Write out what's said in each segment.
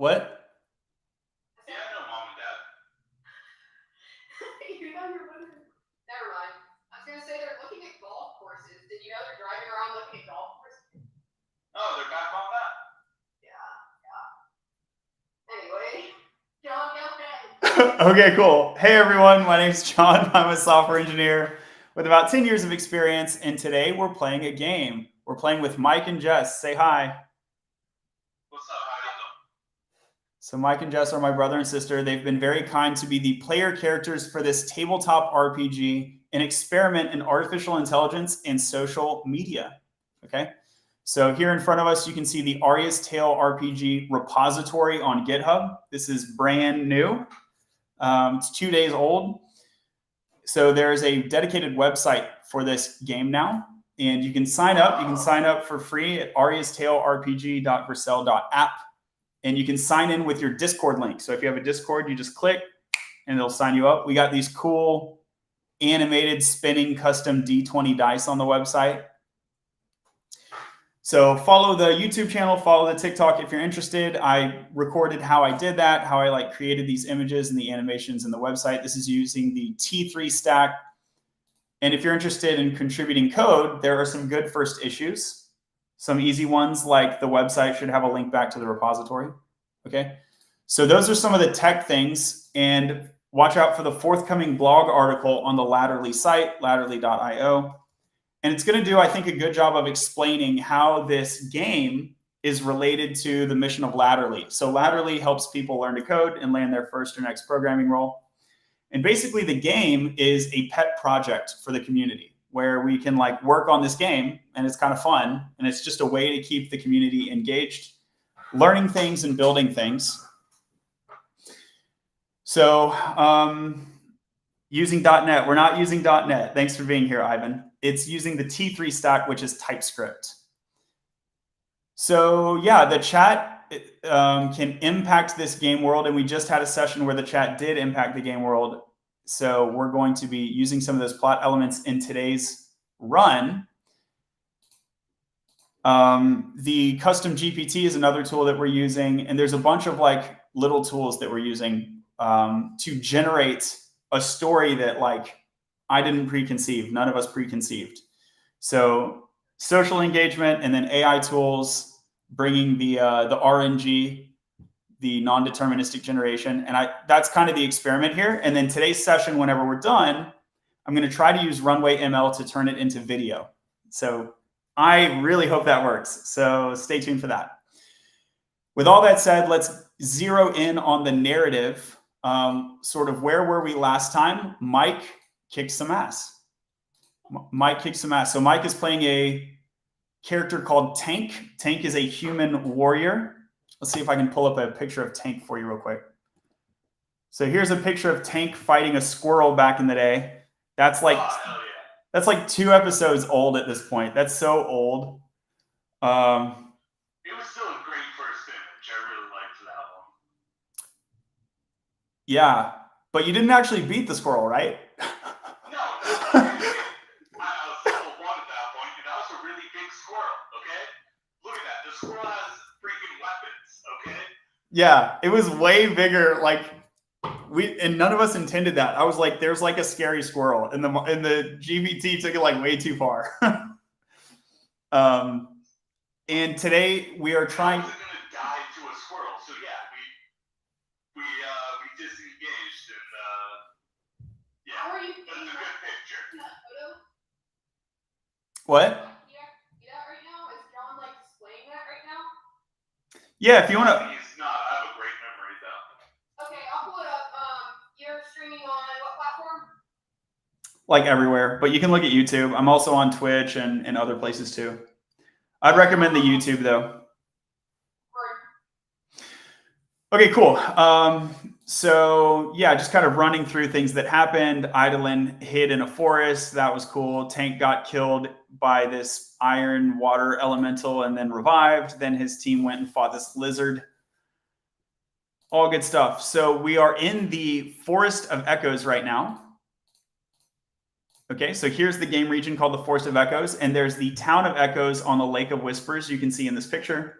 What? Yeah, I know mom and dad. You know your women. Never mind. I was gonna say they're looking at golf courses. Did you know they're driving around looking at golf courses? Oh, they're back on that. Yeah. Anyway, John, go ahead. Okay, cool. Hey everyone, my name's John. I'm a software engineer with about 10 years of experience, and today we're playing a game. We're playing with Mike and Jess. Say hi. What's up? How you doing? So Mike and Jess are my brother and sister. They've been very kind to be the player characters for this tabletop RPG, an experiment in artificial intelligence and social media. Okay, so here in front of us, you can see the Aria's Tale RPG repository on GitHub. This is brand new. It's 2 days old. So there's a dedicated website for this game now, and you can sign up. You can sign up for free at ariastaleRPG.vercel.app, and you can sign in with your Discord link. So if you have a Discord, you just click, and it'll sign you up. We got these cool animated spinning custom D20 dice on the website. So follow the YouTube channel, follow the TikTok if you're interested. I recorded how I did that, how I created these images and the animations in the website. This is using the T3 stack. And if you're interested in contributing code, there are some good first issues. Some easy ones, like the website should have a link back to the repository. Okay, so those are some of the tech things. And watch out for the forthcoming blog article on the Latterly site, latterly.io. And it's going to do, I think, a good job of explaining how this game is related to the mission of Latterly. So Latterly helps people learn to code and land their first or next programming role. And basically, the game is a pet project for the community where we can work on this game, and it's kind of fun. And it's just a way to keep the community engaged, learning things and building things. So using .NET, we're not using .NET. Thanks for being here, Ivan. It's using the T3 stack, which is TypeScript. So yeah, the chat can impact this game world, and we just had a session where the chat did impact the game world. So we're going to be using some of those plot elements in today's run. The custom GPT is another tool that we're using, and there's a bunch of little tools that we're using to generate a story that I didn't preconceive, none of us preconceived. So social engagement, and then AI tools, bringing the RNG, the non-deterministic generation. And that's kind of the experiment here. And then today's session, whenever we're done, I'm going to try to use Runway ML to turn it into video. So I really hope that works. So stay tuned for that. With all that said, let's zero in on the narrative. Sort of where were we last time? Mike kicked some ass. Mike kicked some ass. So Mike is playing a character called Tank. Tank is a human warrior. Let's see if I can pull up a picture of Tank for you real quick. So here's a picture of Tank fighting a squirrel back in the day. That's that's 2 episodes old at this point. That's so old. It was still a great first image. I really liked that one. Yeah, but you didn't actually beat the squirrel, right? No, I was level 1 at that point, and that was a really big squirrel, okay? Look at that. The squirrel has freaking weapons, okay? Yeah, it was way bigger. And none of us intended that. I was like, there's a scary squirrel, and the GPT took it way too far. And today we are trying. I was gonna die to a squirrel, so yeah, we disengaged, and yeah. How are you That's a good picture. that photo? What? Yeah, that right now? Is John displaying that right now? Yeah, if you want to. He's not. I have a great memory though. Okay, I'll pull it up. You're streaming on what platform? Everywhere, but you can look at YouTube. I'm also on Twitch and other places too. I'd recommend the YouTube though. Okay, cool. So yeah, just kind of running through things that happened. Idolin hid in a forest. That was cool. Tank got killed by this iron water elemental and then revived. Then his team went and fought this lizard. All good stuff. So we are in the Forest of Echoes right now. Okay, so here's the game region called the Forest of Echoes, and there's the town of Echoes on the Lake of Whispers you can see in this picture.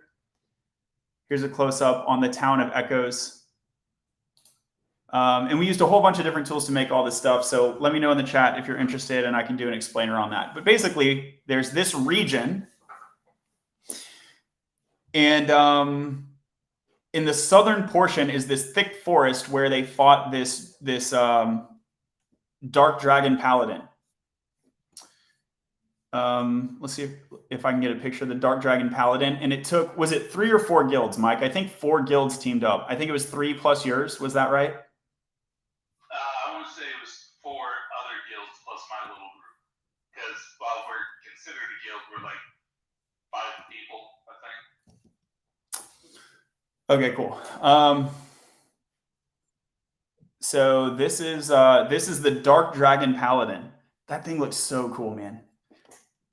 Here's a close-up on the town of Echoes. And we used a whole bunch of different tools to make all this stuff. So let me know in the chat if you're interested, and I can do an explainer on that. But basically, there's this region. And in the southern portion is this thick forest where they fought this dark dragon paladin. Let's see if I can get a picture of the dark dragon paladin. And it took, was it 3 or 4 guilds, Mike? I think 4 guilds teamed up. I think it was 3 plus yours. Was that right? I want to say it was 4 other guilds plus my little group. Because while we're considered a guild, we're like 5 people, I think. Okay, cool. So this is the Dark Dragon Paladin. That thing looks so cool, man.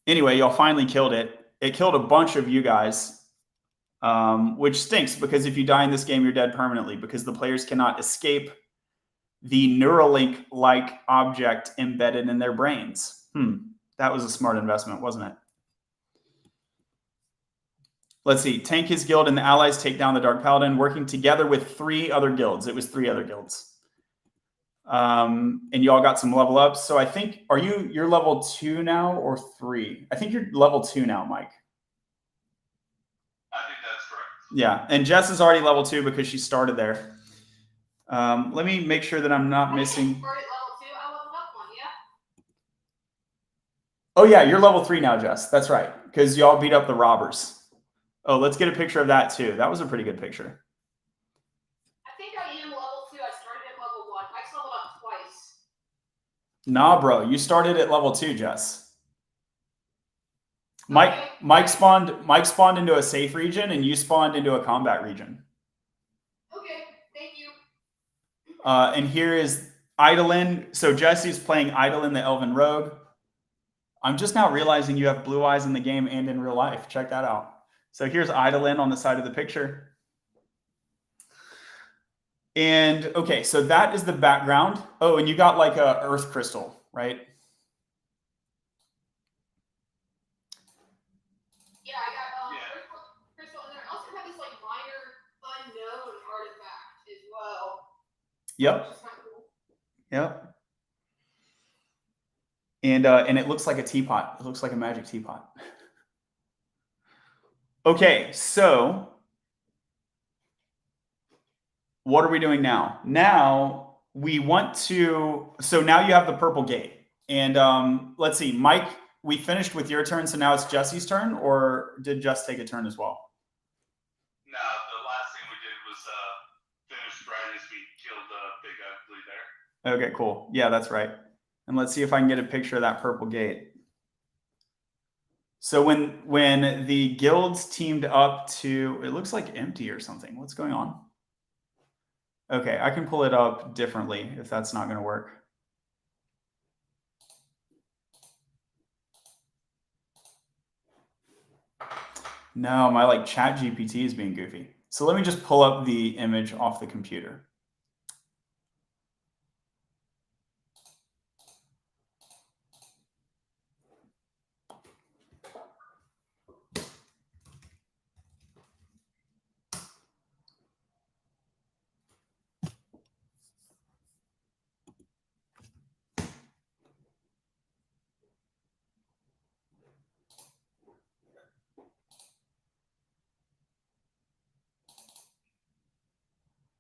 Anyway, y'all finally killed it. It killed a bunch of you guys, which stinks because if you die in this game, you're dead permanently because the players cannot escape the Neuralink-like object embedded in their brains. That was a smart investment, wasn't it? Let's see. Tank his guild and the allies take down the Dark Paladin, working together with 3 other guilds. It was 3 other guilds. And y'all got some level ups. So I think, you're level 2 now or 3? I think you're level 2 now, Mike. I think that's correct. Yeah. And Jess is already level 2 because she started there. Let me make sure that I'm not missing. Started level 2, I leveled up 1, yeah? Oh yeah, you're level 3 now, Jess. That's right. Because y'all beat up the robbers. Oh, let's get a picture of that too. That was a pretty good picture. I think I am level 2. I started at level 1. I leveled up twice. Nah, bro. You started at level 2, Jess. Okay. Mike spawned into a safe region and you spawned into a combat region. Okay, thank you. And here is Idolin. So Jesse's playing Idolin, the Elven Rogue. I'm just now realizing you have blue eyes in the game and in real life. Check that out. So here's Idolin on the side of the picture. And okay, so that is the background. Oh, and you got like a earth crystal, right? Yeah, I got crystal, and then I also have this like minor unknown artifact as well. Yep. Which is kind of cool. Yep. And it looks like a teapot. It looks like a magic teapot. Okay, so what are we doing now? Now we want to, so now you have the purple gate. And let's see, Mike, we finished with your turn, so now it's Jesse's turn, or did Jess take a turn as well? No, the last thing we did was finish right as we killed the big ugly there. Okay, cool. Yeah, that's right. And let's see if I can get a picture of that purple gate. So when the guilds teamed up to, it looks like empty or something. What's going on? Okay, I can pull it up differently if that's not going to work. No, my like chat GPT is being goofy. So let me just pull up the image off the computer.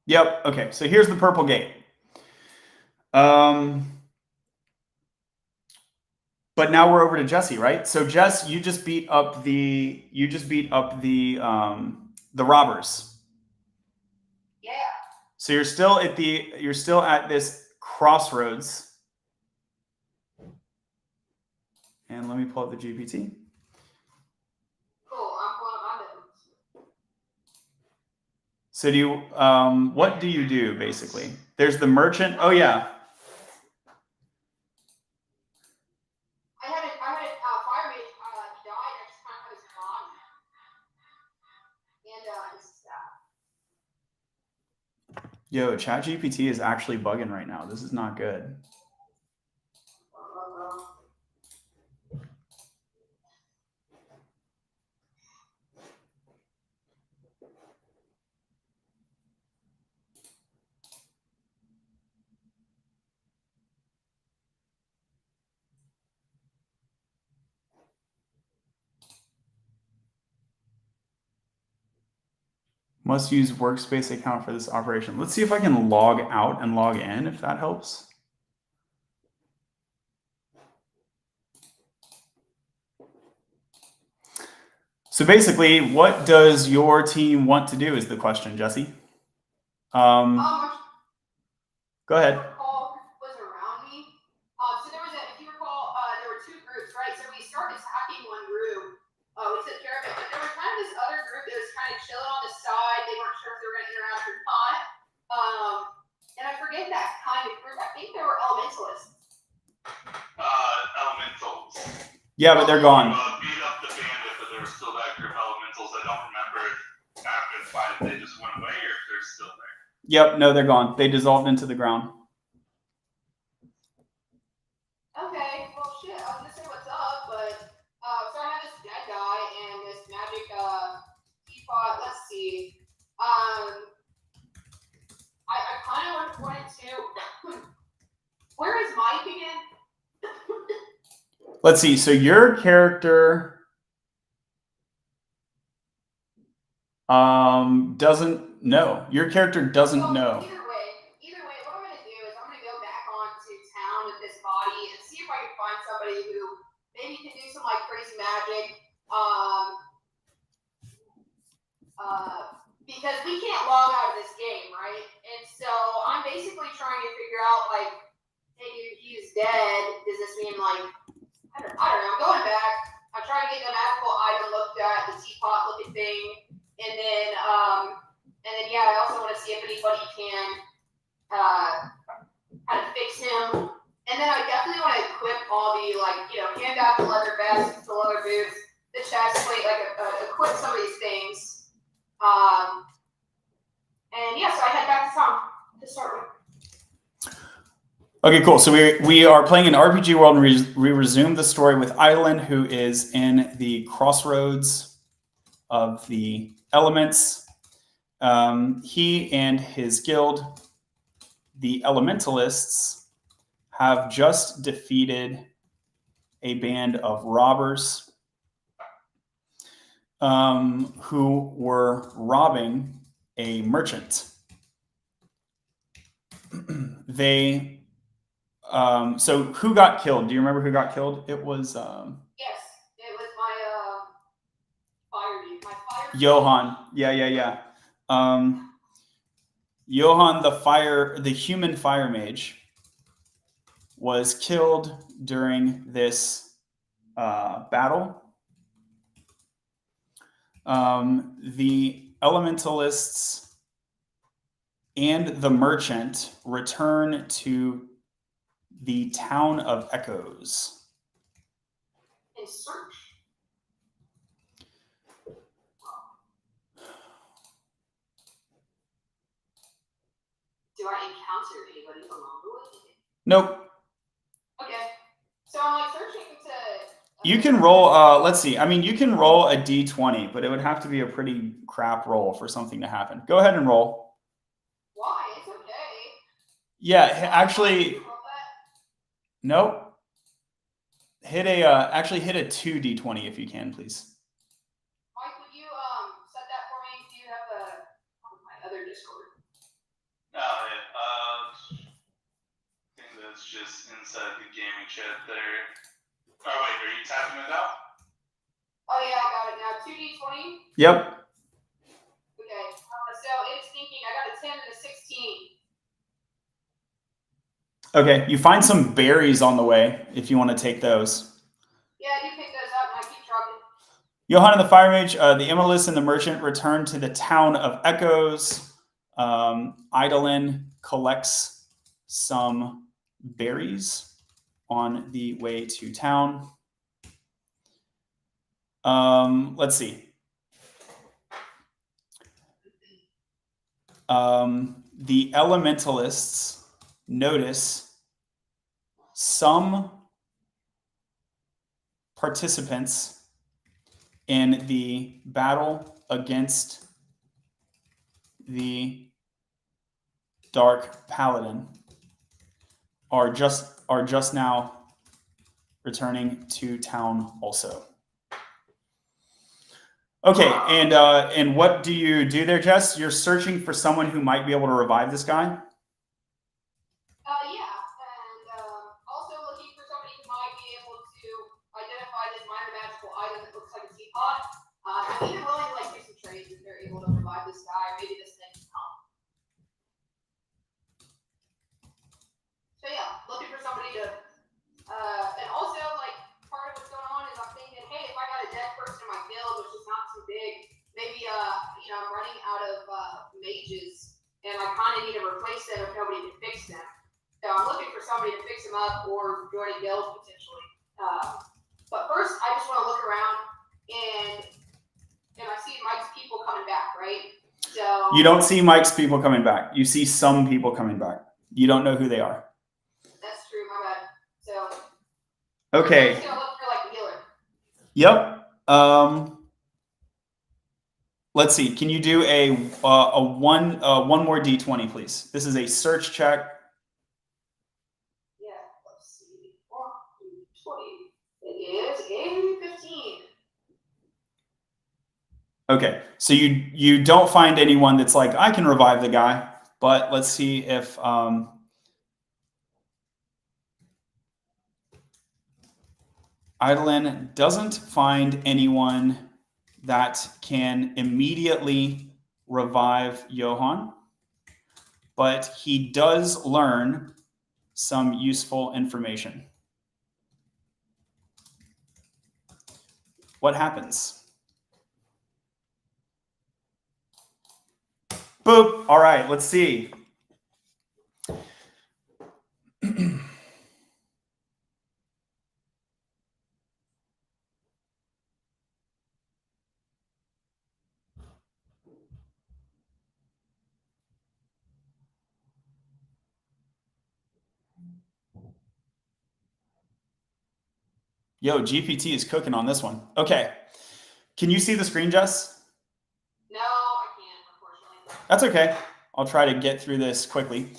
Yep. Okay. So here's the purple gate. But now we're over to Jesse, right? So Jess, you just beat up the robbers. Yeah. So you're still at this crossroads. And let me pull up the GPT. Cool. I'm pulling up my notes. So do you what do you do basically? There's the merchant. Oh yeah. I had a fire mage, he died. I just kind of had his body. And his staff. Yo, ChatGPT is actually bugging right now. This is not good. Must use workspace account for this operation. Let's see if I can log out and log in, if that helps. So basically, what does your team want to do is the question, Jesse. Go ahead. Was around me. So there was if you recall, there were two groups, right? So we started attacking one group. We took care of it, but there was kind of this other group that was kind of chilling on the side. They weren't sure if they were going to interact or not. And I forget that kind of group. I think they were elementalists. Elementals. Yeah, but they're gone. Beat up the bandit, but there was still that group of elementals. I don't remember if after the fight they just went away or if they're still there. Yep, no, they're gone. They dissolved into the ground. Okay, well shit, I was gonna say what's up, but so I have this dead guy and this magic teapot. Let's see. I kind of wanted to. Where is Mike again? Let's see. So your character doesn't know. Your character doesn't know. Either way, what I'm gonna do is I'm gonna go back onto town with this body and see if I can find somebody who maybe can do some like crazy magic. Because we can't log out of this game, right? And so I'm basically trying to figure out like, hey dude, he's dead. Does this mean like I don't know, I'm going back. I'm trying to get the magical item looked at, the teapot looking thing, and then yeah, I also want to see if anybody can kind of fix him. And then I definitely want to equip all the like, hand out the leather vest, the leather boots, the chest plate, like equip some of these things. And yeah, so I head back to town to start with. Okay, cool. So we are playing an RPG world, and we resume the story with Island, who is in the crossroads of the elements. He and his guild, the Elementalists, have just defeated a band of robbers who were robbing a merchant. So who got killed? Do you remember who got killed? It was Yes, it was my fire. Johan. Yeah. Johan, the human fire mage, was killed during this battle. The Elementalists and the merchant return to the town of Echoes. And search. Do I encounter anybody along the way? Nope. Okay. So I'm like searching to. You can roll, let's see. I mean, you can roll a d20, but it would have to be a pretty crap roll for something to happen. Go ahead and roll. Why? It's okay. Yeah, actually, nope. Actually hit a 2d20 if you can, please. Mike, would you set that for me? Do you have my other Discord? I think that's just inside the gaming chat there. Oh wait, are you tapping it out? Oh yeah, I got it now. 2d20? Yep. Okay. So it's thinking I got a 10 and a 16. Okay, you find some berries on the way if you want to take those. Yeah, you pick those up and I keep trucking. Johan and the fire mage, the Immolist and the merchant return to the town of Echoes. Idolin collects some berries on the way to town. Let's see. The Elementalists notice some participants in the battle against the Dark Paladin are just now returning to town also. Okay, and what do you do there, Jess? You're searching for someone who might be able to revive this guy? Yeah, and also looking for somebody who might be able to identify this minor magical item that looks like a teapot. I'm even willing to like do some trades if they're able to revive this guy. Maybe this thing can come. So yeah, looking for somebody to, and also like part of what's going on is I'm thinking, hey, if I got a dead person in my guild, which is not too big, maybe you know, I'm running out of mages, and I kind of need to replace them if nobody can fix them. So I'm looking for somebody to fix them up or join a guild potentially. But first, I just want to look around, and I see Mike's people coming back, right? So You don't see Mike's people coming back. You see some people coming back. You don't know who they are. that's true, my bad. So Okay. I'm just gonna look for like a healer. Yep. Let's see. Can you do a one more d20, please? This is a search check. Yeah, let's see. 20. It is a 15. Okay, so you don't find anyone that's like, I can revive the guy, but let's see if Idolin doesn't find anyone that can immediately revive Johann, but he does learn some useful information. What happens? Boop. All right, let's see. Yo, GPT is cooking on this one. Okay. Can you see the screen, Jess? No, I can't, unfortunately. That's okay. I'll try to get through this quickly.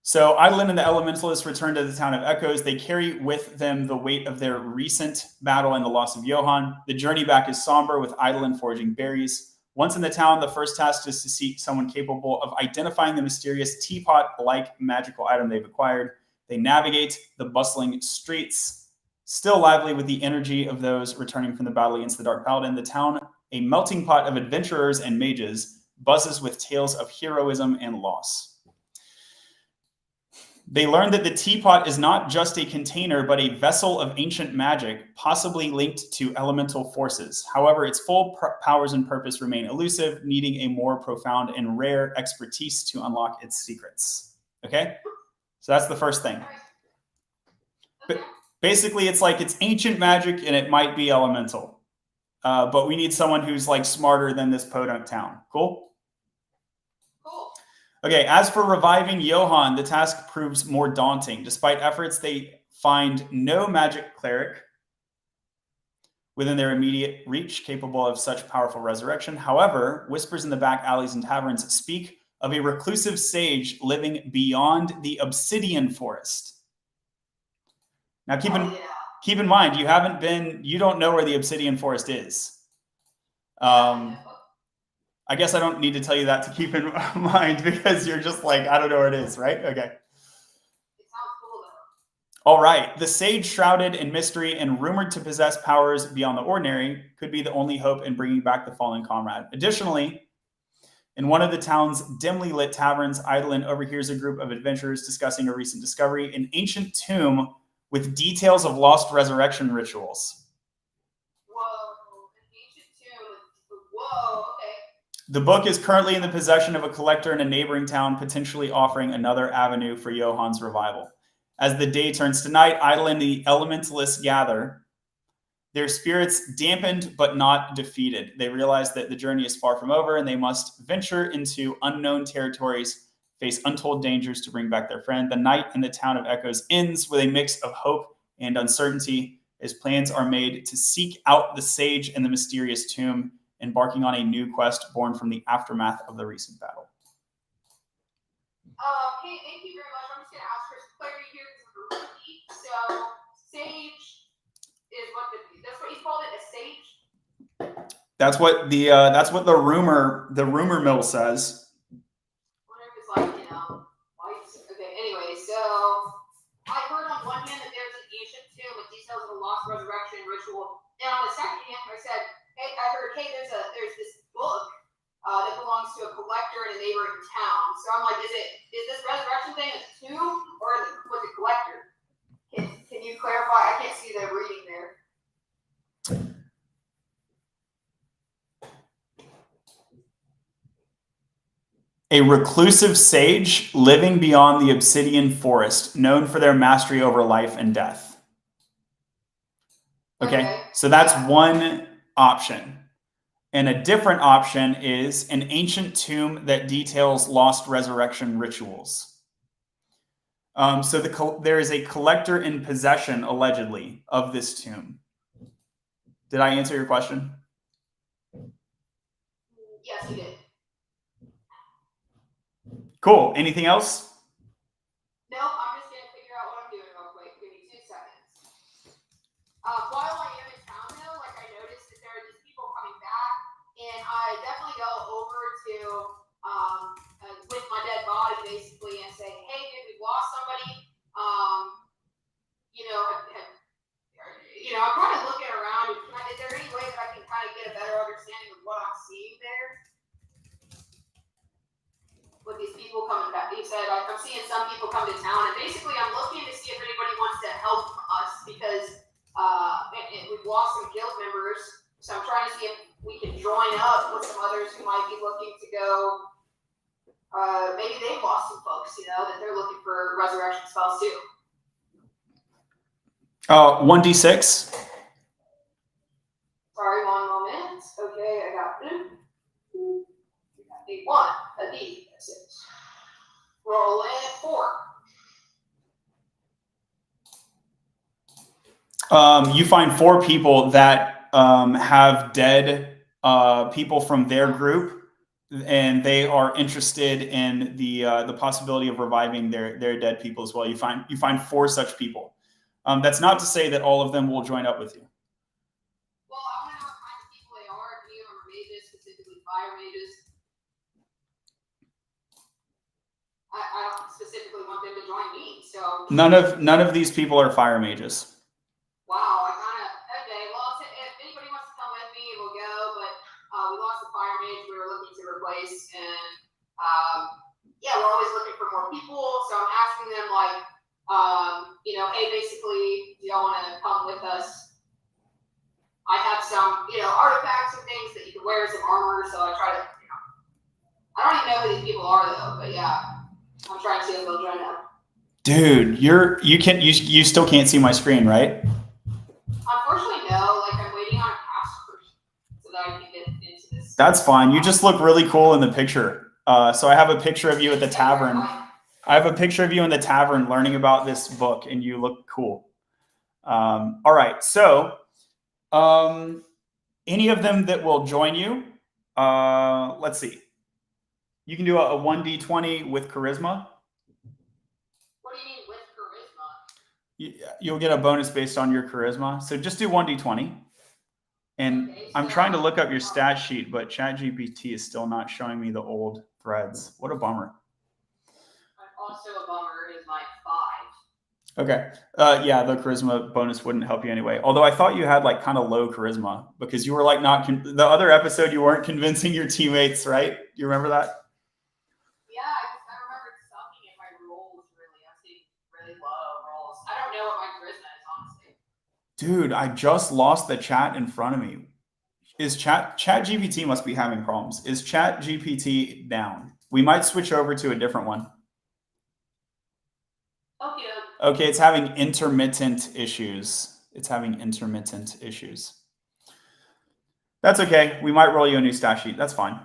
So Idolin and the Elementalists return to the town of Echoes. They carry with them the weight of their recent battle and the loss of Johann. The journey back is somber, with Idolin foraging berries. Once in the town, the first task is to seek someone capable of identifying the mysterious teapot-like magical item they've acquired. They navigate the bustling streets, still lively with the energy of those returning from the battle against the Dark Paladin. The town, a melting pot of adventurers and mages, buzzes with tales of heroism and loss. They learn that the teapot is not just a container, but a vessel of ancient magic, possibly linked to elemental forces. However, its full powers and purpose remain elusive, needing a more profound and rare expertise to unlock its secrets. Okay? So that's the first thing. But basically, it's like it's ancient magic and it might be elemental. But we need someone who's like smarter than this podunk town. Cool? Cool. Okay, as for reviving Johann, the task proves more daunting. Despite efforts, they find no magic cleric within their immediate reach capable of such powerful resurrection. However, whispers in the back alleys and taverns speak of a reclusive sage living beyond the obsidian forest. Now, keep in mind, you don't know where the obsidian forest is. I guess I don't need to tell you that to keep in mind because you're just like, I don't know where it is, right? Okay. It sounds cool though. All right. The sage, shrouded in mystery and rumored to possess powers beyond the ordinary, could be the only hope in bringing back the fallen comrade. Additionally, in one of the town's dimly lit taverns, Idolin overhears a group of adventurers discussing a recent discovery, an ancient tomb with details of lost resurrection rituals. Whoa, an ancient tomb. Whoa, okay. The book is currently in the possession of a collector in a neighboring town, potentially offering another avenue for Johann's revival. As the day turns to night, Idolin and the Elementalists gather, their spirits dampened but not defeated. They realize that the journey is far from over and they must venture into unknown territories, face untold dangers to bring back their friend. The night in the town of Echoes ends with a mix of hope and uncertainty as plans are made to seek out the sage and the mysterious tomb, embarking on a new quest born from the aftermath of the recent battle. Hey, thank you very much. I'm just going to ask for some clarity here because I'm a rookie. So, sage is that's what you called it, a sage? That's what the rumor mill says. I wonder if it's like, lights. Okay, anyway, so I heard on one hand that there's an ancient tomb with details of a lost resurrection ritual. And on the second hand, I said, hey, I heard, hey, there's this book that belongs to a collector in a neighboring town. So I'm like, is this resurrection thing a tomb or is it with the collector? Can you clarify? I can't see the reading there. A reclusive sage living beyond the obsidian forest, known for their mastery over life and death. Okay, so that's one option. And a different option is an ancient tomb that details lost resurrection rituals. So there is a collector in possession, allegedly, of this tomb. Did I answer your question? Yes, you did. Cool. Anything else? Nope, I'm just going to figure out what I'm doing real quick. Give me 2 seconds. While I am in town, though, like I noticed that there are these people coming back, and I definitely go over to with my dead body, basically, and say, hey, dude, we've lost somebody. I'm kind of looking around. Is there any way that I can kind of get a better understanding of what I'm seeing there? With these people coming back, you said I'm seeing some people come to town, and basically I'm looking to see if anybody wants to help us because we've lost some guild members. So I'm trying to see if we can join up with some others who might be looking to go. Maybe they've lost some folks, that they're looking for resurrection spells too. 1d6. Sorry, one moment. Okay, I got it. D1, a D6. Roll in 4. You find 4 people that have dead people from their group, and they are interested in the possibility of reviving their dead people as well. You find 4 such people. That's not to say that all of them will join up with you. Well, I want to know what kind of people they are. If any of them are mages, specifically fire mages. I don't specifically want them to join me, so. None of these people are fire mages. Wow, okay, well, if anybody wants to come with me, we'll go, but we lost the fire mage we were looking to replace, and we're always looking for more people, so I'm asking them, like, hey, basically, do y'all want to come with us? I have some, artifacts and things that you can wear as an armor, so I try to, I don't even know who these people are, though, but yeah. I'm trying to see if they'll join up. Dude, you still can't see my screen, right? Unfortunately, no. Like I'm waiting on a password so that I can get into this. That's fine. You just look really cool in the picture. So I have a picture of you at the tavern. I have a picture of you in the tavern learning about this book, and you look cool. All right. So any of them that will join you, let's see. You can do a 1d20 with charisma. What do you mean with charisma? You'll get a bonus based on your charisma. So just do 1d20. And okay, so I'm trying to look up your stat sheet, but ChatGPT is still not showing me the old threads. What a bummer. Also a bummer is my 5. Okay. Yeah, the charisma bonus wouldn't help you anyway. Although I thought you had like kind of low charisma because you were like the other episode you weren't convincing your teammates, right? You remember that? Yeah, I remember sucking at my rolls really. I'm seeing really low rolls. I don't know what my charisma is, honestly. Dude, I just lost the chat in front of me. Is ChatGPT must be having problems. Is ChatGPT down? We might switch over to a different one. Okay. Okay, it's having intermittent issues. That's okay. We might roll you a new stat sheet. That's fine.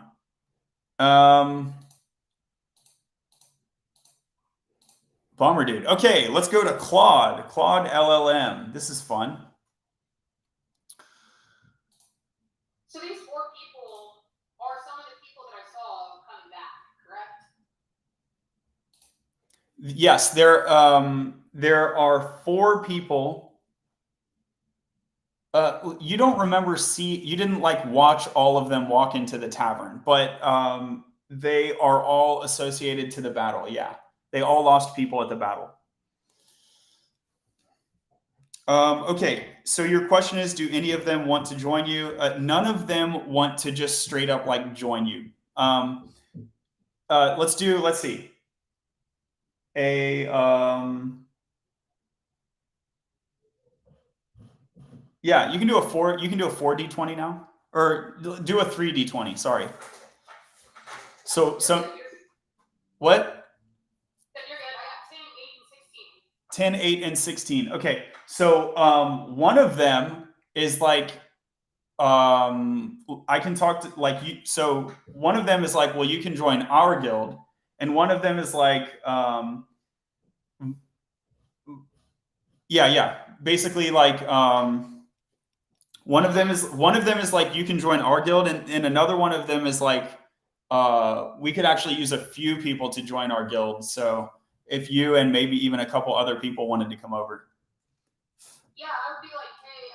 Bummer, dude. Okay, let's go to Claude. Claude LLM. This is fun. So these 4 people are some of the people that I saw coming back, correct? Yes, there are 4 people You don't remember you didn't like watch all of them walk into the tavern, but they are all associated to the battle. Yeah, they all lost people at the battle. Okay, so your question is, do any of them want to join you? None of them want to just straight up like join you. Let's see. Yeah, you can do a 4d20 now, or do a 3d20. Sorry. So what? You're good. I got 10, 8, and 16. 10, 8, and 16. Okay, so one of them is like, I can talk to like you. So one of them is like, well, you can join our guild, and one of them is like, yeah, basically like, one of them is like, you can join our guild, and another one of them is like, we could actually use a few people to join our guild. So if you and maybe even a couple other people wanted to come over. Yeah, I would be like, hey,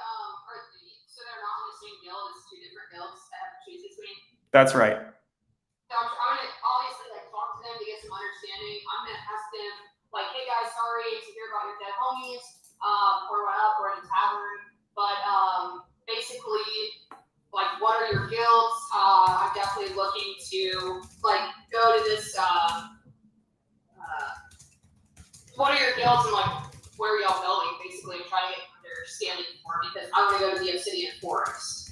so they're not in the same guild, it's two different guilds that have to choose between. That's right. So I'm gonna obviously like talk to them to get some understanding. I'm gonna ask them like, hey guys, sorry to hear about your dead homies, or what up, we're in a tavern, but basically, like, what are your guilds? I'm definitely looking to like go to this. What are your guilds and like where are y'all going? Basically, I'm trying to get understanding more because I want to go to the Obsidian Forest.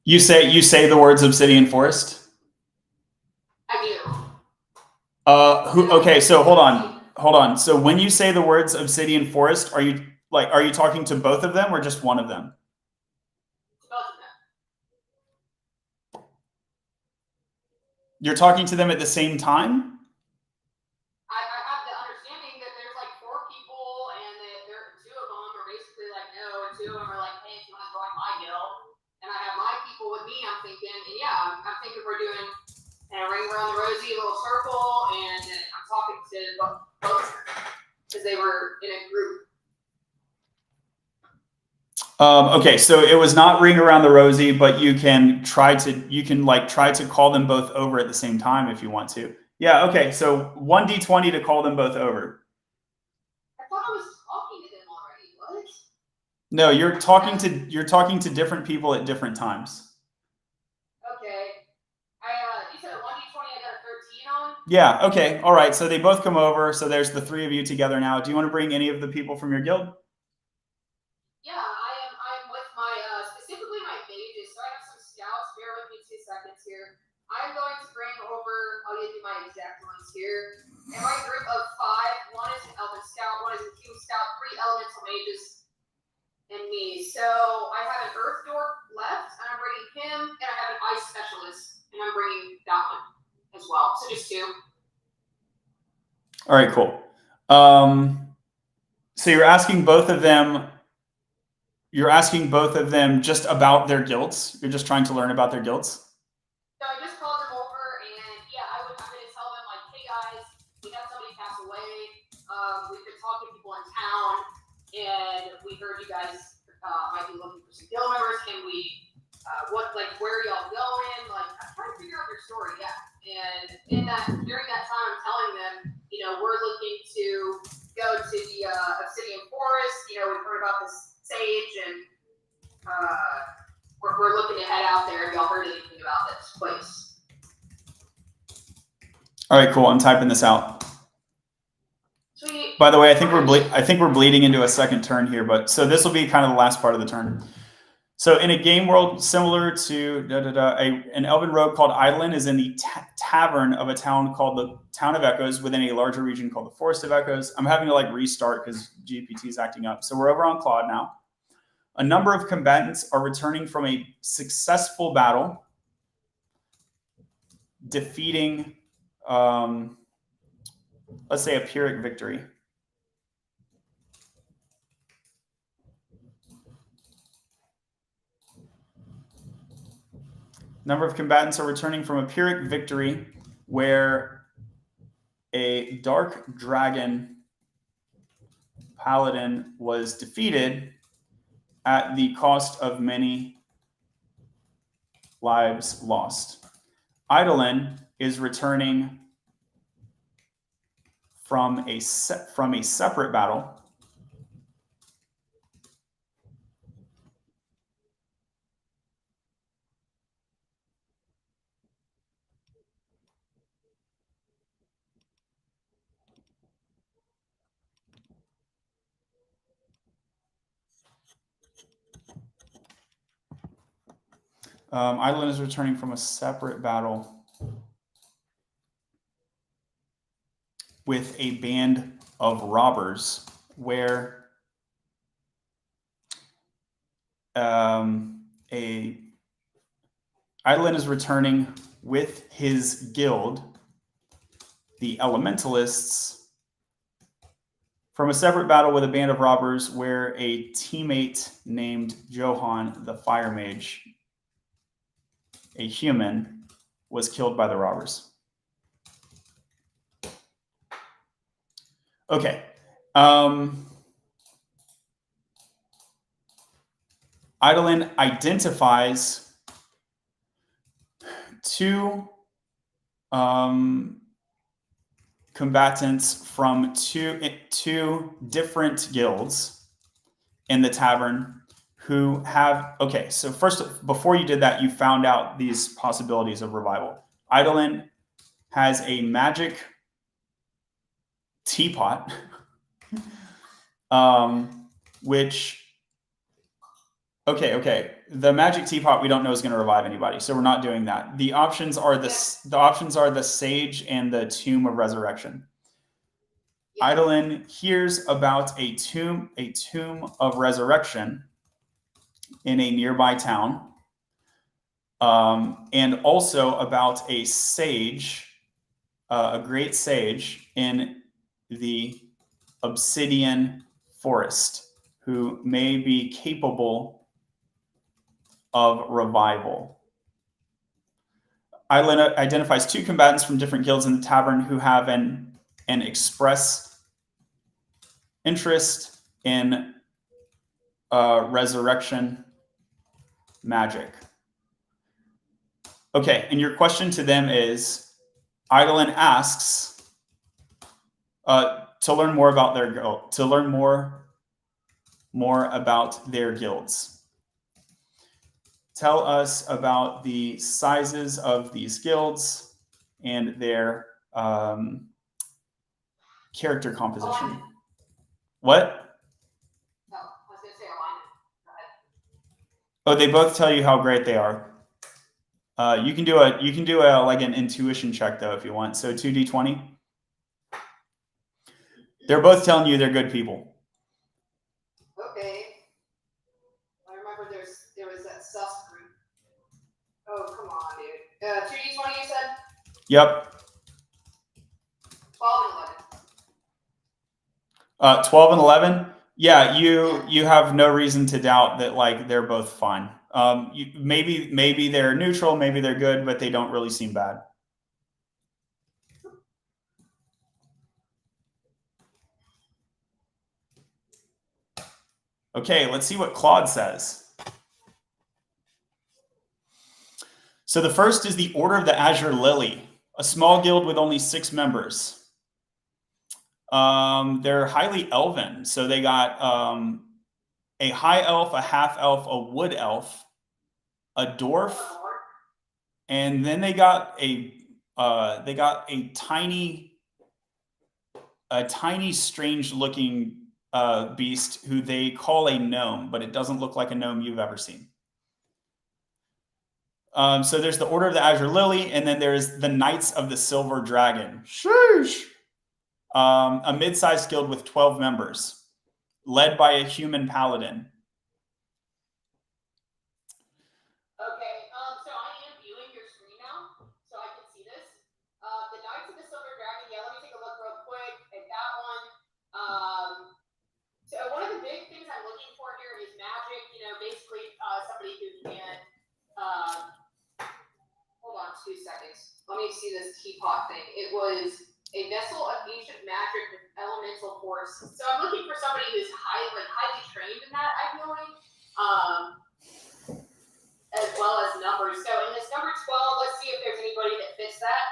You say the words Obsidian Forest? I do. Okay, so hold on. So when you say the words Obsidian Forest, are you talking to both of them or just one of them? Both of them. You're talking to them at the same time? I have the understanding that there's like 4 people and that there 2 of them are basically like no, and 2 of them are like, hey, if you want to join my guild, and I have my people with me. I'm thinking, and yeah, I'm thinking we're doing a ring around the rosy little circle, and I'm talking to both because they were in a group. Okay, so it was not ring around the rosy, but you can try to call them both over at the same time if you want to. Yeah, okay, so 1d20 to call them both over. I thought I was talking to them already. What? No, you're talking to different people at different times. Okay. You said a 1d20, I got a 13 on? Yeah, okay, all right, so they both come over, so there's the 3 of you together now. Do you want to bring any of the people from your guild? Yeah, I'm with my, specifically my mages, so I have some scouts. Bear with me 2 seconds here. I'm going to bring over, I'll give you my exact ones here. In my group of 5, one is an elven scout, one is a human scout, 3 elemental mages, and me. So I have an earth dwarf left, and I'm bringing him, and I have an ice specialist, and I'm bringing that one as well. So just 2. All right, cool. So you're asking both of them just about their guilds. You're just trying to learn about their guilds. So I just called them over, and yeah, I'm going to tell them like, hey guys, we had somebody pass away. We've been talking to people in town, and we heard you guys might be looking for some guild members. Can we? Where are y'all going? Like, I'm trying to figure out your story. Yeah, and during that time, I'm telling them, we're looking to go to the Obsidian Forest. We've heard about this sage, and we're looking to head out there. Have y'all heard anything about this place? All right, cool. I'm typing this out. Sweet. By the way, I think we're bleeding into a second turn here, but so this will be kind of the last part of the turn. So in a game world similar to an elven rogue called Eidolon is in the tavern of a town called the Town of Echoes within a larger region called the Forest of Echoes. I'm having to restart because GPT is acting up. So we're over on Claude now. A number of combatants are returning from a successful battle, defeating, let's say, a Pyrrhic victory. Number of combatants are returning from a Pyrrhic victory where a dark dragon paladin was defeated at the cost of many lives lost. Eidolon is returning from a separate battle Eidolon is returning from a separate battle with a band of robbers where Eidolon is returning with his guild, the Elementalists, from a separate battle with a band of robbers where a teammate named Johann the Fire Mage, a human, was killed by the robbers. Okay. Eidolon identifies two combatants from two different guilds in the tavern who have, okay, so first, before you did that, you found out these possibilities of revival. Eidolon has a magic teapot, which, okay, the magic teapot we don't know is going to revive anybody, so we're not doing that. The options are the Sage and the Tomb of Resurrection. Eidolon hears about a tomb of resurrection in a nearby town, and also about a sage, a great sage in the Obsidian Forest, who may be capable of revival. Eidolon identifies two combatants from different guilds in the tavern who have an express interest in resurrection magic. Okay, and your question to them is, Eidolon asks to learn more about their guild, to learn more about their guilds. Tell us about the sizes of these guilds and their character composition. What? Oh, I was gonna say alignment. Go ahead. Oh, they both tell you how great they are. You can do a like an intuition check though if you want. So 2d20. They're both telling you they're good people. Okay. I remember there was that sus group. Oh, come on, dude. 2d20 you said? Yep. 12 and 11. 12 and 11. Yeah, you have no reason to doubt that like they're both fine. Maybe they're neutral, maybe they're good, but they don't really seem bad. Okay, let's see what Claude says. So the first is the Order of the Azure Lily, a small guild with only 6 members. They're highly elven, so they got a high elf, a half elf, a wood elf, a dwarf, and then they got a tiny strange looking beast who they call a gnome, but it doesn't look like a gnome you've ever seen. So there's the Order of the Azure Lily, and then there's the Knights of the Silver Dragon. Sheesh! A mid-sized guild with 12 members, led by a human paladin. Okay, so I am viewing your screen now, so I can see this. The Knights of the Silver Dragon, yeah, let me take a look real quick at that one. So one of the big things I'm looking for here is magic, basically somebody who can, hold on 2 seconds. Let me see this teapot thing. It was a vessel of ancient magic with elemental elemental force. So I'm looking for somebody who's highly trained in that, ideally, as well as numbers. So in this number 12, let's see if there's anybody that fits that.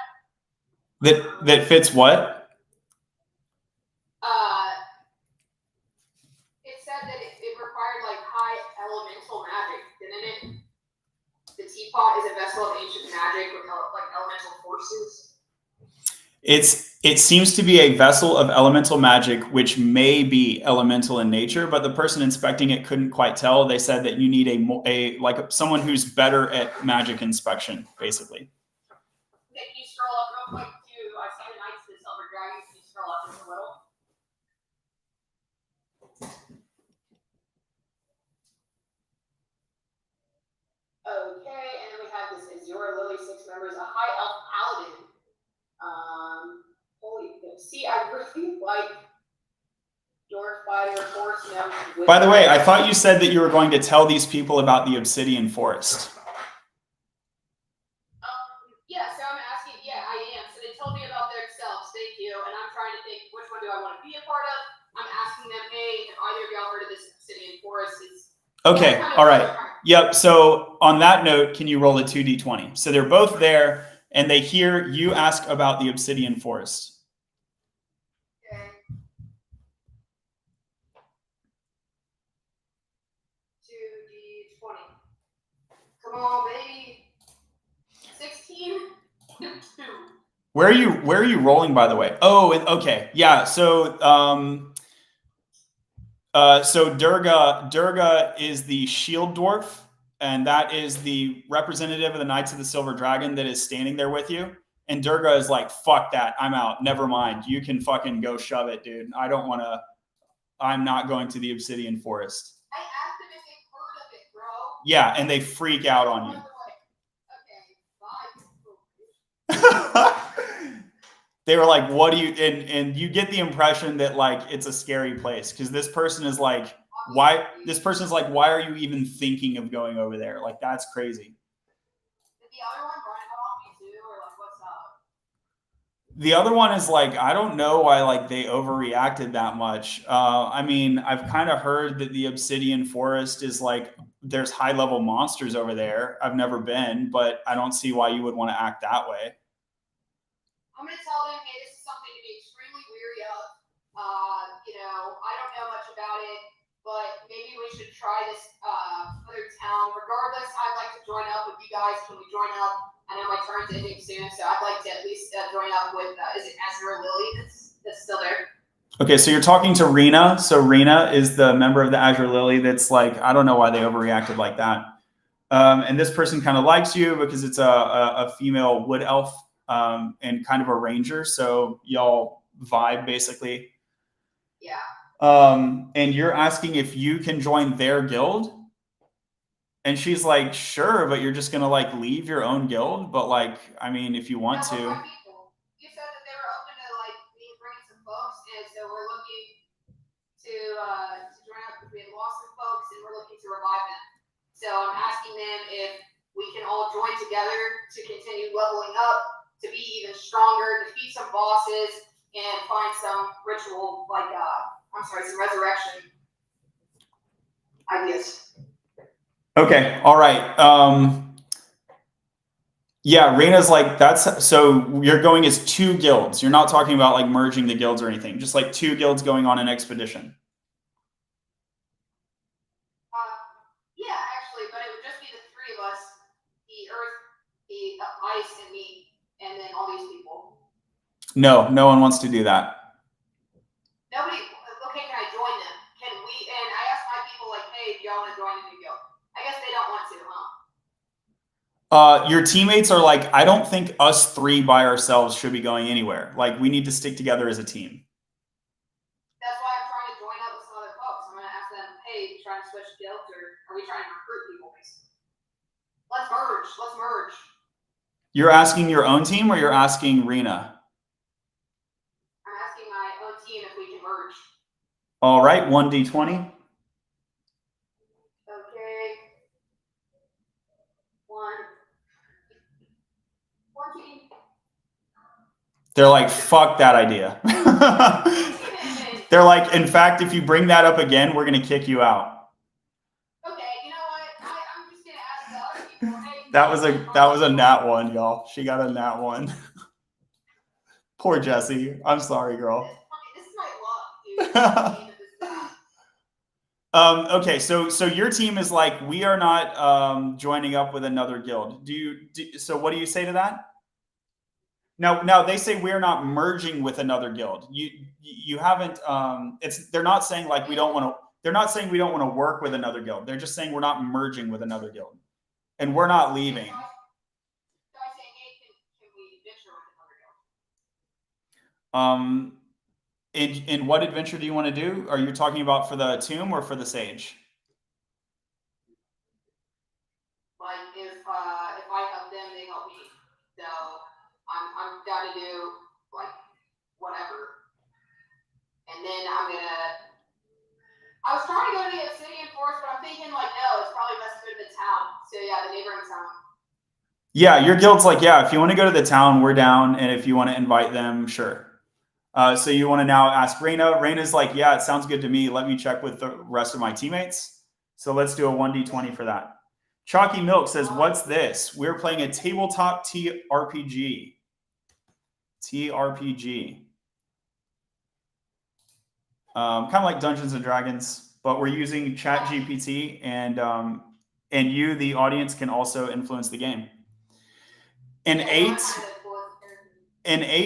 That fits what? It said that it required like high elemental magic, didn't it? The teapot is a vessel of ancient magic with like elemental forces. It seems to be a vessel of elemental magic, which may be elemental in nature, but the person inspecting it couldn't quite tell. They said that you need someone who's better at magic inspection, basically. Can you scroll up real quick to I see the Knights of the Silver Dragon. Can you scroll up just a little? Okay, and then we have this Azura Lily, 6 members, a high elf paladin. See, I really like Dwarf Fighter, Force Note. By the way, I thought you said that you were going to tell these people about the Obsidian Forest. Yeah, so I'm asking, yeah, I am. So they told me about themselves, thank you, and I'm trying to think which one do I want to be a part of. I'm asking them, hey, have either of y'all heard of this Obsidian Forest? Okay, all right. Yep, so on that note, can you roll a 2d20? So they're both there, and they hear you ask about the Obsidian Forest. Okay. 2d20. Come on, baby. 16. 2. Where are you rolling, by the way? Oh, okay, yeah. So Durga is the shield dwarf, and that is the representative of the Knights of the Silver Dragon that is standing there with you. And Durga is like, fuck that, I'm out. Never mind. You can fucking go shove it, dude. I'm not going to the Obsidian Forest. I asked them if they've heard of it, bro. Yeah, and they freak out on you. Okay, bye. They were like, what do you, and you get the impression that like it's a scary place because this person is like, why are you even thinking of going over there? Like, that's crazy. Did the other one run it off me too, or like what's up? The other one is like, I don't know why like they overreacted that much. I mean, I've kind of heard that the Obsidian Forest is like, there's high level monsters over there. I've never been, but I don't see why you would want to act that way. I'm going to tell them, hey, this is something to be extremely weary of. I don't know much about it, but maybe we should try this other town. Regardless, I'd like to join up with you guys. Can we join up? I know my turn's ending soon, so I'd like to at least join up with, is it Azura Lily that's still there? Okay, so you're talking to Rena. So Rena is the member of the Azure Lily that's like, I don't know why they overreacted like that. And this person kind of likes you because it's a female wood elf. And kind of a ranger, so y'all vibe basically. Yeah. And you're asking if you can join their guild, and she's like, sure, but you're just gonna like leave your own guild. But like, I mean, if you want to. You said that they were open to like me bringing some folks, and so we're looking to join up because we had lost some folks, and we're looking to revive them. So I'm asking them if we can all join together to continue leveling up, to be even stronger, defeat some bosses, and find some ritual, some resurrection ideas. Okay, all right. Yeah, Rena's like, so you're going as 2 guilds. You're not talking about like merging the guilds or anything, just like 2 guilds going on an expedition. Yeah, actually, but it would just be the 3 of us, the earth, the ice, and me. And then all these people. No one wants to do that. Nobody. Okay, can I join them? Can we? And I asked my people, like, hey, do y'all want to join the new guild? I guess they don't want to, huh? Your teammates are like, I don't think us 3 by ourselves should be going anywhere. Like, we need to stick together as a team. That's why I'm trying to join up with some other folks. I'm going to ask them, hey, trying to switch guilds, or are we trying to recruit people? Let's merge. Let's merge. You're asking your own team, or you're asking Rena? I'm asking my own team if we can merge. All right, 1d20. Okay. 14. They're like, fuck that idea. They're like, in fact, if you bring that up again, we're gonna kick you out. Okay, you know what? I'm just gonna ask the other people. Hey, That was a nat one, y'all. She got a nat one. Poor Jessie. I'm sorry, girl. This is my luck, dude. Okay, so your team is like, we are not joining up with another guild. So what do you say to that? Now they say we're not merging with another guild. You haven't. They're not saying like we don't want to. They're not saying we don't want to work with another guild. They're just saying we're not merging with another guild, and we're not leaving. So I say, hey, can we venture with another guild? In what adventure do you want to do? Are you talking about for the tomb or for the sage? Like if I help them, they help me. So I'm down to do like whatever. And then I was trying to go to the Obsidian Forest, but I'm thinking like, no, it's probably best to go to the town. So yeah, the neighboring town. Yeah, your guild's like, yeah, if you want to go to the town, we're down. And if you want to invite them, sure. So you want to now ask Raina. Raina's like, yeah, it sounds good to me. Let me check with the rest of my teammates. So let's do a 1d20 for that. Chalky Milk says, what's this? We're playing a tabletop TRPG. TRPG. Kind of like Dungeons and Dragons, but we're using ChatGPT, and you, the audience, can also influence the game. An 8.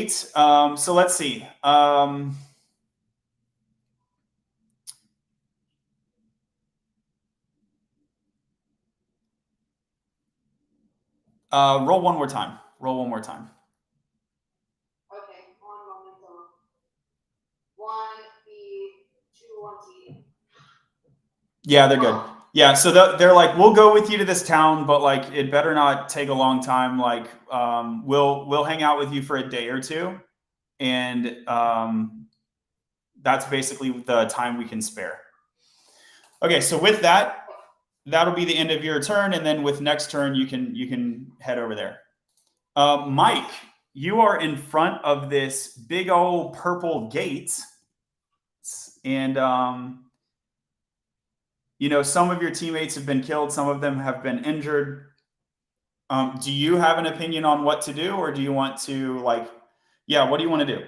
So let's see. Roll one more time. Roll one more time. Okay, 1 moment. 1B2 1T. Yeah, they're good. Yeah, so they're like, we'll go with you to this town, but like, it better not take a long time. Like, we'll hang out with you for a day or two, and that's basically the time we can spare. Okay, so with that, that'll be the end of your turn, and then with next turn, you can head over there. Mike, you are in front of this big old purple gate, and you know, some of your teammates have been killed, some of them have been injured. Do you have an opinion on what to do, or do you want to like, yeah, what do you want to do?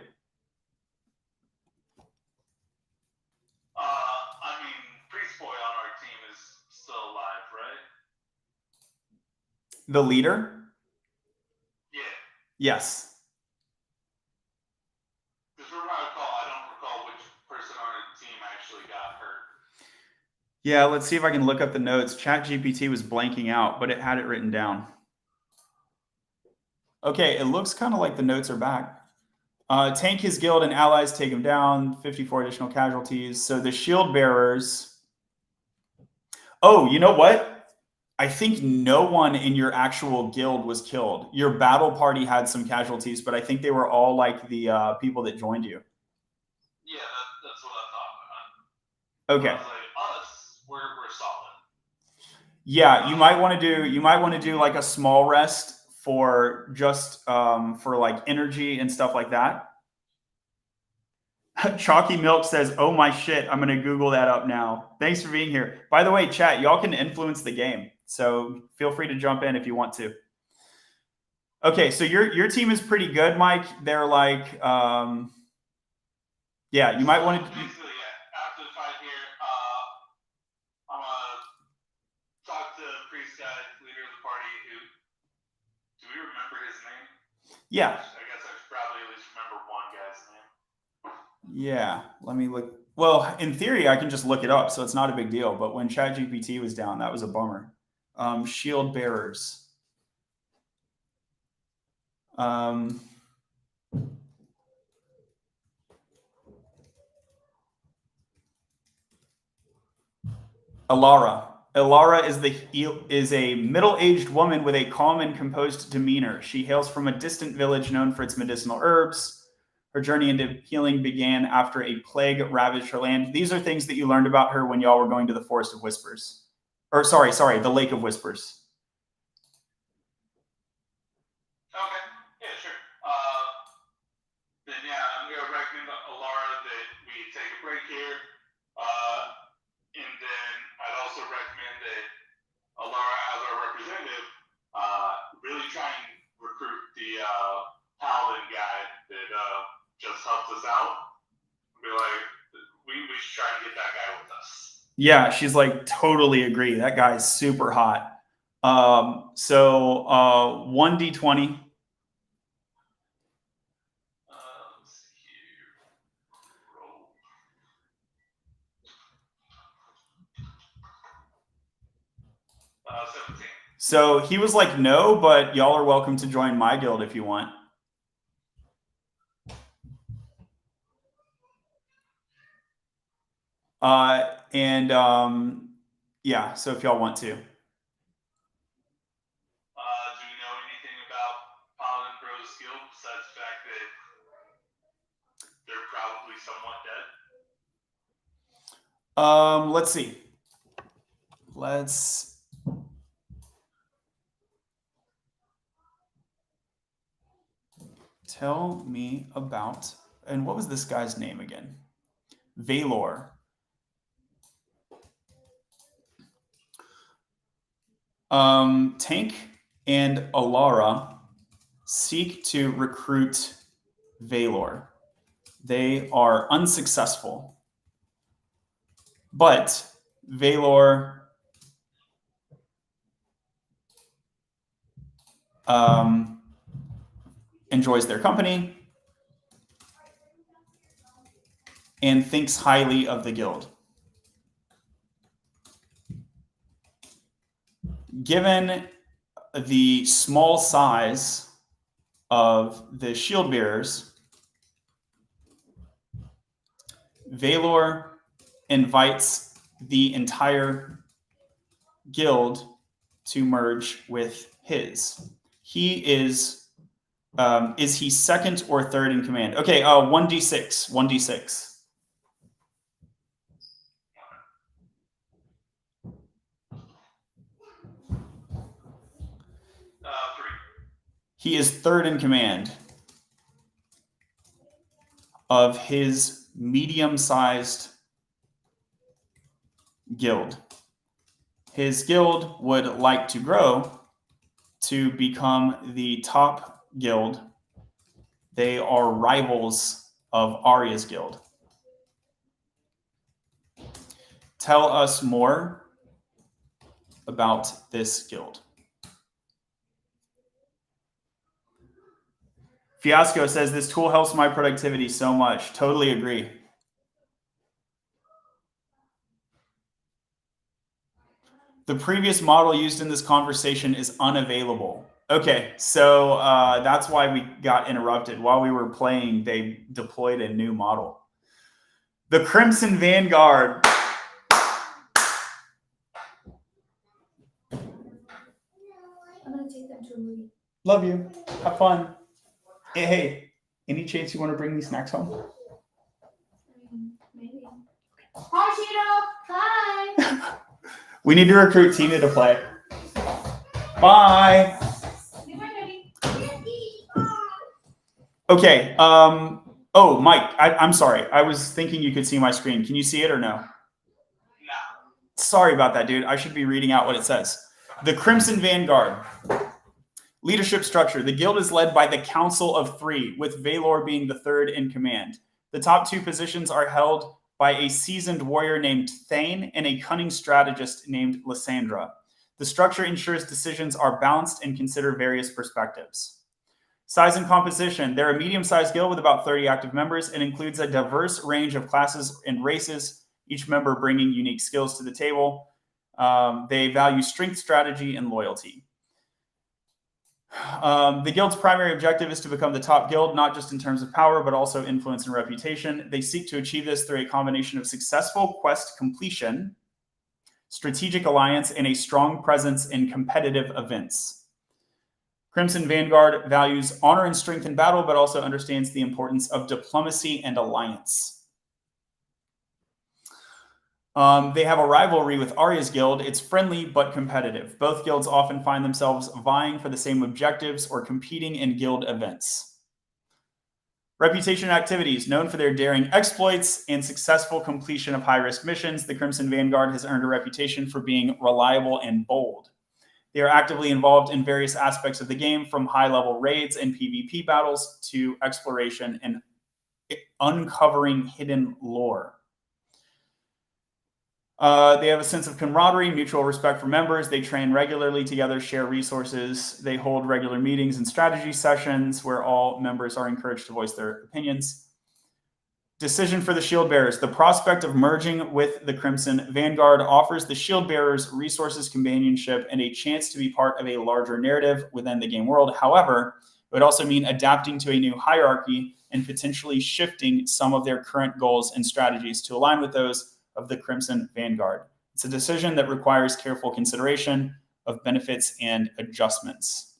I mean, Priest Boy on our team is still alive, right? The leader? Yeah. Yes. Because from what I don't recall which person on our team actually got hurt. Yeah, let's see if I can look up the notes. ChatGPT was blanking out, but it had it written down. Okay, it looks kind of like the notes are back. Tank his guild and allies, take him down, 54 additional casualties. So the shield bearers. Oh, you know what? I think no one in your actual guild was killed. Your battle party had some casualties, but I think they were all like the people that joined you. Yeah, that's what I thought. Okay. I was like, us, we're solid. Yeah, you might want to do like a small rest for just for like energy and stuff like that. Chalky Milk says, oh my shit, I'm going to Google that up now. Thanks for being here. By the way, chat, y'all can influence the game. So feel free to jump in if you want to. Okay, so your team is pretty good, Mike. They're like, yeah, you might want to. Basically, yeah, after the fight here, I'm going to talk to the priest guy, leader of the party, who, do we remember his name? Yeah. I guess I should probably at least remember one guy's name. Yeah, let me look. Well, in theory, I can just look it up, so it's not a big deal. But when ChatGPT was down, that was a bummer. Shield bearers. Alara. Alara is a middle-aged woman with a calm and composed demeanor. She hails from a distant village known for its medicinal herbs. Her journey into healing began after a plague ravaged her land. These are things that you learned about her when y'all were going to the Forest of Whispers. Or sorry, the Lake of Whispers. Okay, yeah, sure. Then yeah, I'm going to recommend Alara that we take a right here. And then I'd also recommend that Alara, as our representative, really try and recruit the paladin guy that just helped us out. Be like, we should try and get that guy with us. Yeah, she's like, totally agree. That guy's super hot. So 1d20. Let's see here. Roll. Uh, 17. So he was like, no, but y'all are welcome to join my guild if you want. Yeah, so if y'all want to. Do we know anything about Paladin Bros Guild besides the fact that they're probably somewhat dead? Let's see. Let's tell me about, and what was this guy's name again? Valor. Tank and Alara seek to recruit Valor. They are unsuccessful, but Valor enjoys their company and thinks highly of the guild. Given the small size of the shield bearers, Valor invites the entire guild to merge with his. He is he second or third in command? Okay, 1d6, 1d6. 3. He is third in command of his medium-sized guild. His guild would like to grow to become the top guild. They are rivals of Aria's guild. Tell us more about this guild. Fiasco says, this tool helps my productivity so much. Totally agree. The previous model used in this conversation is unavailable. Okay, so that's why we got interrupted. While we were playing, they deployed a new model. The Crimson Vanguard. I'm gonna take them to a movie. Love you. Have fun. Hey, any chance you want to bring me snacks home? Maybe. Hi, Cheeto. Hi. We need to recruit Tina to play. Bye. Okay. Oh, Mike, I'm sorry. I was thinking you could see my screen. Can you see it or no? No. Sorry about that, dude. I should be reading out what it says. The Crimson Vanguard. Leadership structure. The guild is led by the Council of Three, with Valor being the third in command. The top two positions are held by a seasoned warrior named Thane and a cunning strategist named Lysandra. The structure ensures decisions are balanced and consider various perspectives. Size and composition. They're a medium-sized guild with about 30 active members. It includes a diverse range of classes and races, each member bringing unique skills to the table. They value strength, strategy, and loyalty. The guild's primary objective is to become the top guild, not just in terms of power, but also influence and reputation. They seek to achieve this through a combination of successful quest completion, strategic alliance, and a strong presence in competitive events. Crimson Vanguard values honor and strength in battle, but also understands the importance of diplomacy and alliance. They have a rivalry with Aria's guild. It's friendly but competitive. Both guilds often find themselves vying for the same objectives or competing in guild events. Reputation activities. Known for their daring exploits and successful completion of high-risk missions, the Crimson Vanguard has earned a reputation for being reliable and bold. They are actively involved in various aspects of the game, from high-level raids and PvP battles to exploration and uncovering hidden lore. They have a sense of camaraderie, mutual respect for members. They train regularly together, share resources. They hold regular meetings and strategy sessions where all members are encouraged to voice their opinions. Decision for the Shield Bearers. The prospect of merging with the Crimson Vanguard offers the Shield Bearers resources, companionship, and a chance to be part of a larger narrative within the game world. However, it would also mean adapting to a new hierarchy and potentially shifting some of their current goals and strategies to align with those of the Crimson Vanguard. It's a decision that requires careful consideration of benefits and adjustments.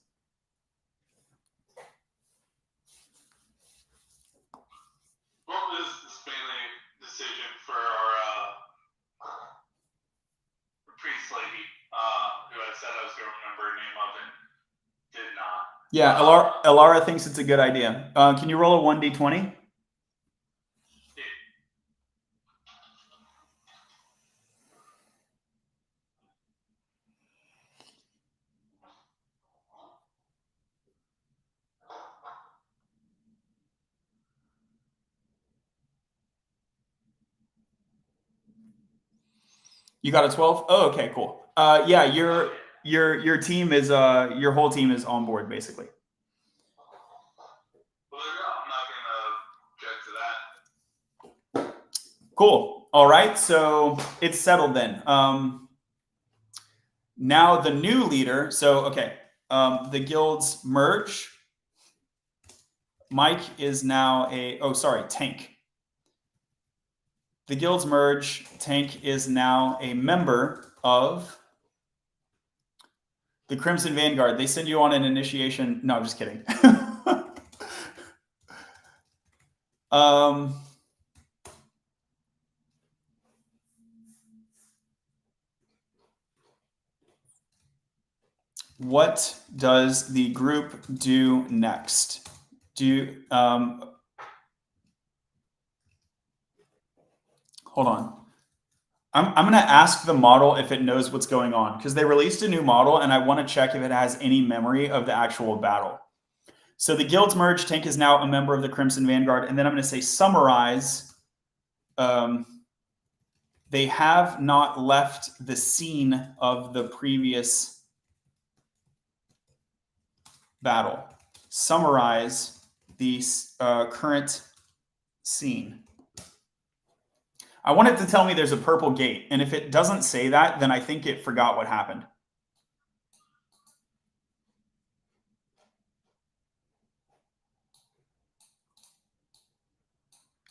What was this mainly decision for our priest lady, who I said I was going to remember her name of and did not? Yeah, Elara thinks it's a good idea. Can you roll a 1d20? You got a 12? Oh, okay, cool. Yeah, your team is your whole team is on board basically. Well, there you go. I'm not going to object to that. Cool. All right, so it's settled then. Now the new leader. So okay, the guilds merge. Mike is now Tank. The guilds merge. Tank is now a member of the Crimson Vanguard. They send you on an initiation. No, I'm just kidding. What does the group do next? Hold on. I'm going to ask the model if it knows what's going on, because they released a new model and I want to check if it has any memory of the actual battle. So the guilds merge. Tank is now a member of the Crimson Vanguard. And then I'm going to say summarize. They have not left the scene of the previous battle. Summarize the current scene. I want it to tell me there's a purple gate. And if it doesn't say that, then I think it forgot what happened.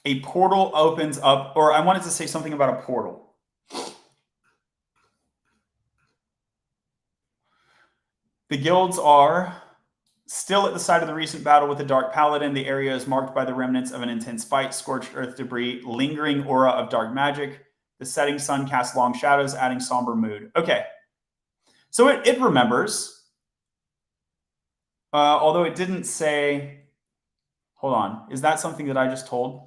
A portal opens up, or I wanted to say something about a portal. The guilds are still at the site of the recent battle with the Dark Paladin. The area is marked by the remnants of an intense fight, scorched earth debris, lingering aura of dark magic. The setting sun casts long shadows, adding somber mood. Okay. So it remembers. Although it didn't say... Hold on. Is that something that I just told?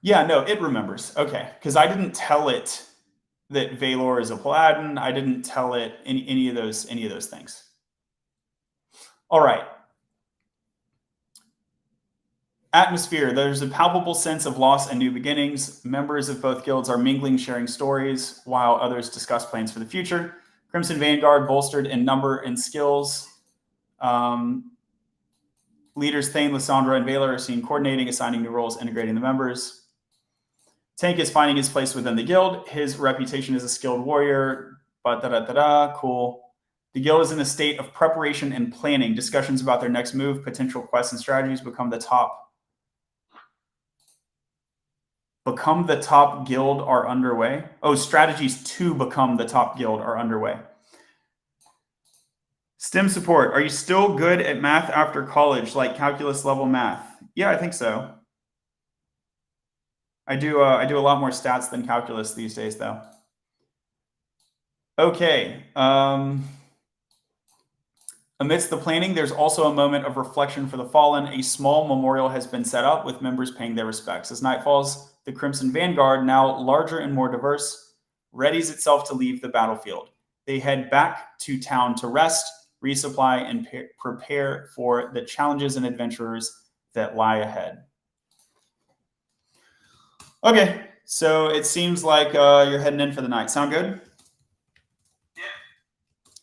Yeah, no, it remembers. Okay, because I didn't tell it that Valor is a Paladin. I didn't tell it any of those things. All right. Atmosphere. There's a palpable sense of loss and new beginnings. Members of both guilds are mingling, sharing stories, while others discuss plans for the future. Crimson Vanguard bolstered in number and skills. Leaders Thane, Lysandra, and Valor are seen coordinating, assigning new roles, integrating the members. Tank is finding his place within the guild. His reputation as a skilled warrior. Cool. The guild is in a state of preparation and planning. Discussions about their next move, potential quests, and strategies become the top guild are underway. Oh, strategies to become the top guild are underway. STEM support. Are you still good at math after college, like calculus level math? Yeah, I think so. I do a lot more stats than calculus these days, though. Okay. Amidst the planning, there's also a moment of reflection for the fallen. A small memorial has been set up with members paying their respects. As night falls, the Crimson Vanguard, now larger and more diverse, readies itself to leave the battlefield. They head back to town to rest, resupply, and prepare for the challenges and adventurers that lie ahead. Okay, so it seems like you're heading in for the night. Sound good?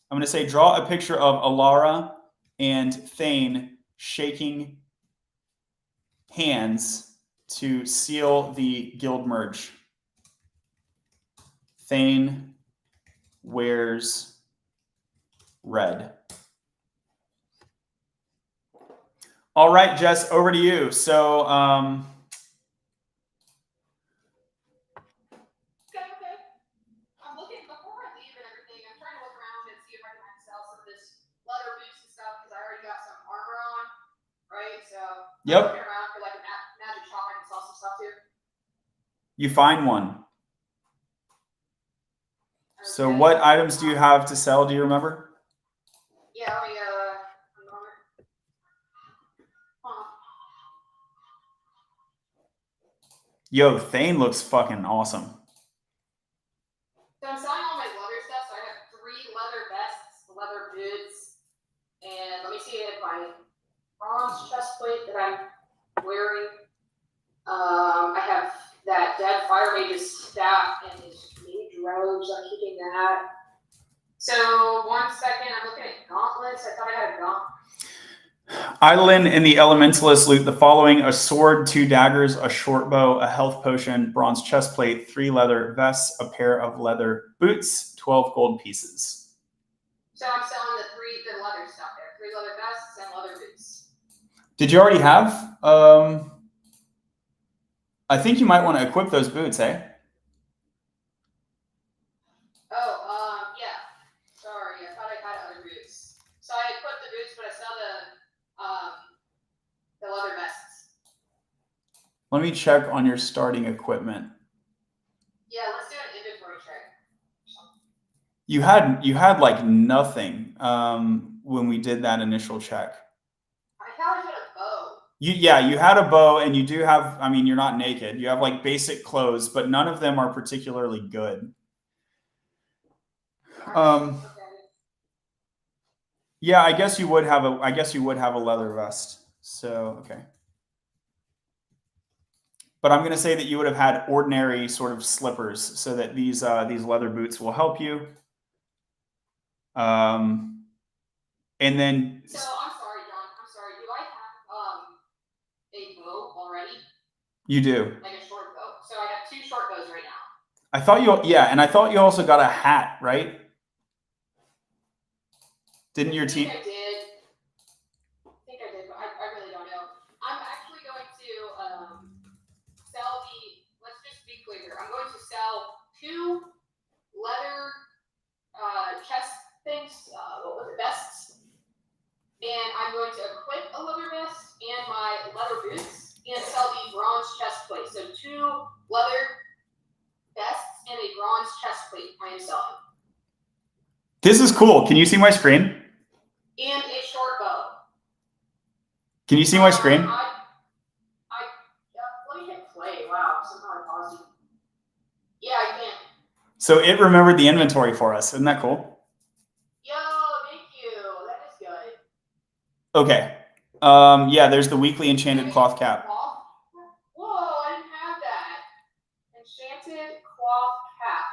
I'm going to say draw a picture of Alara and Thane shaking hands to seal the guild merge. Thane wears red. All right, Jess, over to you. So, Okay. I'm looking before I leave and everything. I'm trying to look around and see if I can sell some of this leather boots and stuff because I already got some armor on, right? So yep. I'm looking around for like a magic shop I can sell some stuff to. You find one. So what items do you have to sell? Do you remember? Yeah, let me Yo, Thane looks fucking awesome. So I'm selling all my leather stuff. So I have 3 leather vests, leather boots, and let me see if my bronze chest plate that I'm wearing. I have that dead fire mage's staff and his mage robes. I'm keeping that. So 1 second, I'm looking at gauntlets. I thought I had a gauntlet. Eidolon and the Elementalist loot the following: a sword, 2 daggers, a short bow, a health potion, bronze chest plate, 3 leather vests, a pair of leather boots, 12 gold pieces. So I'm selling the leather stuff there. 3 leather vests and leather boots. Did you already have? I think you might want to equip those boots, eh? Oh, yeah. Sorry, I thought I had other boots. So I equipped the boots, but I sell the leather vests. Let me check on your starting equipment. Yeah, let's do an inventory check. You had like nothing when we did that initial check. I thought I had a bow. You had a bow, and you do have, I mean, you're not naked. You have like basic clothes, but none of them are particularly good. Okay. Yeah, I guess you would have a leather vest. So, okay. But I'm going to say that you would have had ordinary sort of slippers, so that these leather boots will help you. And then. So I'm sorry, John. I'm sorry. Do I have a bow already? You do. Like a short bow. So I have 2 short bows right now. I thought you also got a hat, right? Didn't your team? I think I did, but I really don't know. I'm actually going to sell let's just be clear. I'm going to sell 2 leather chest things, vests. And I'm going to equip a leather vest and my leather boots and sell the bronze chest plate. So 2 leather vests and a bronze chest plate I am selling. This is cool. Can you see my screen? And a short bow. Can you see my screen? Let me hit play. Wow, somehow I paused it. Yeah, I can. So it remembered the inventory for us. Isn't that cool? Yo, thank you. That is good. Okay. Yeah, there's the weekly enchanted cloth cap. Whoa, I didn't have that. Enchanted cloth cap.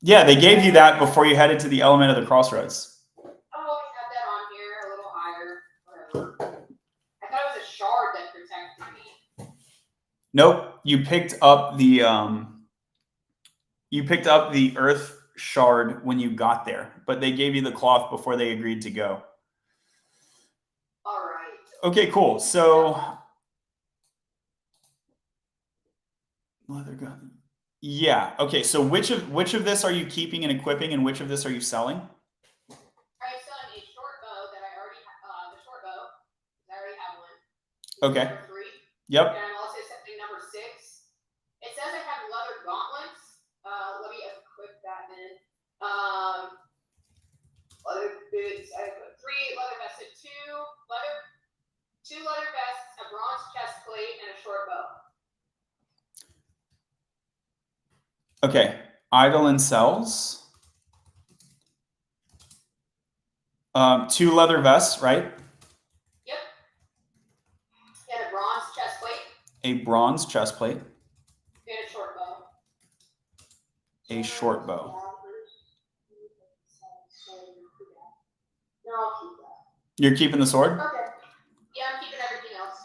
Yeah, they gave you that before you headed to the element of the crossroads. Oh, I had that on here a little higher. Whatever. I thought it was a shard that protected me. Nope. You picked up the earth shard when you got there, but they gave you the cloth before they agreed to go. All right. Okay, cool. So leather gun. Yeah. Okay. So which of this are you keeping and equipping, and which of this are you selling? I'm selling a short bow that I already have. The short bow. I already have one. Okay. Number 3. Yep. And I'm also selling number 6. It says I have leather gauntlets. Let me equip that then. Leather boots. I have 3 leather vests, two leather vests, a bronze chest plate, and a short bow. Okay, Eidolon sells 2 leather vests, right? Yep. And a bronze chest plate. A bronze chest plate. And a short bow. A short bow. No, I'll keep that. You're keeping the sword? Okay. Yeah, I'm keeping everything else.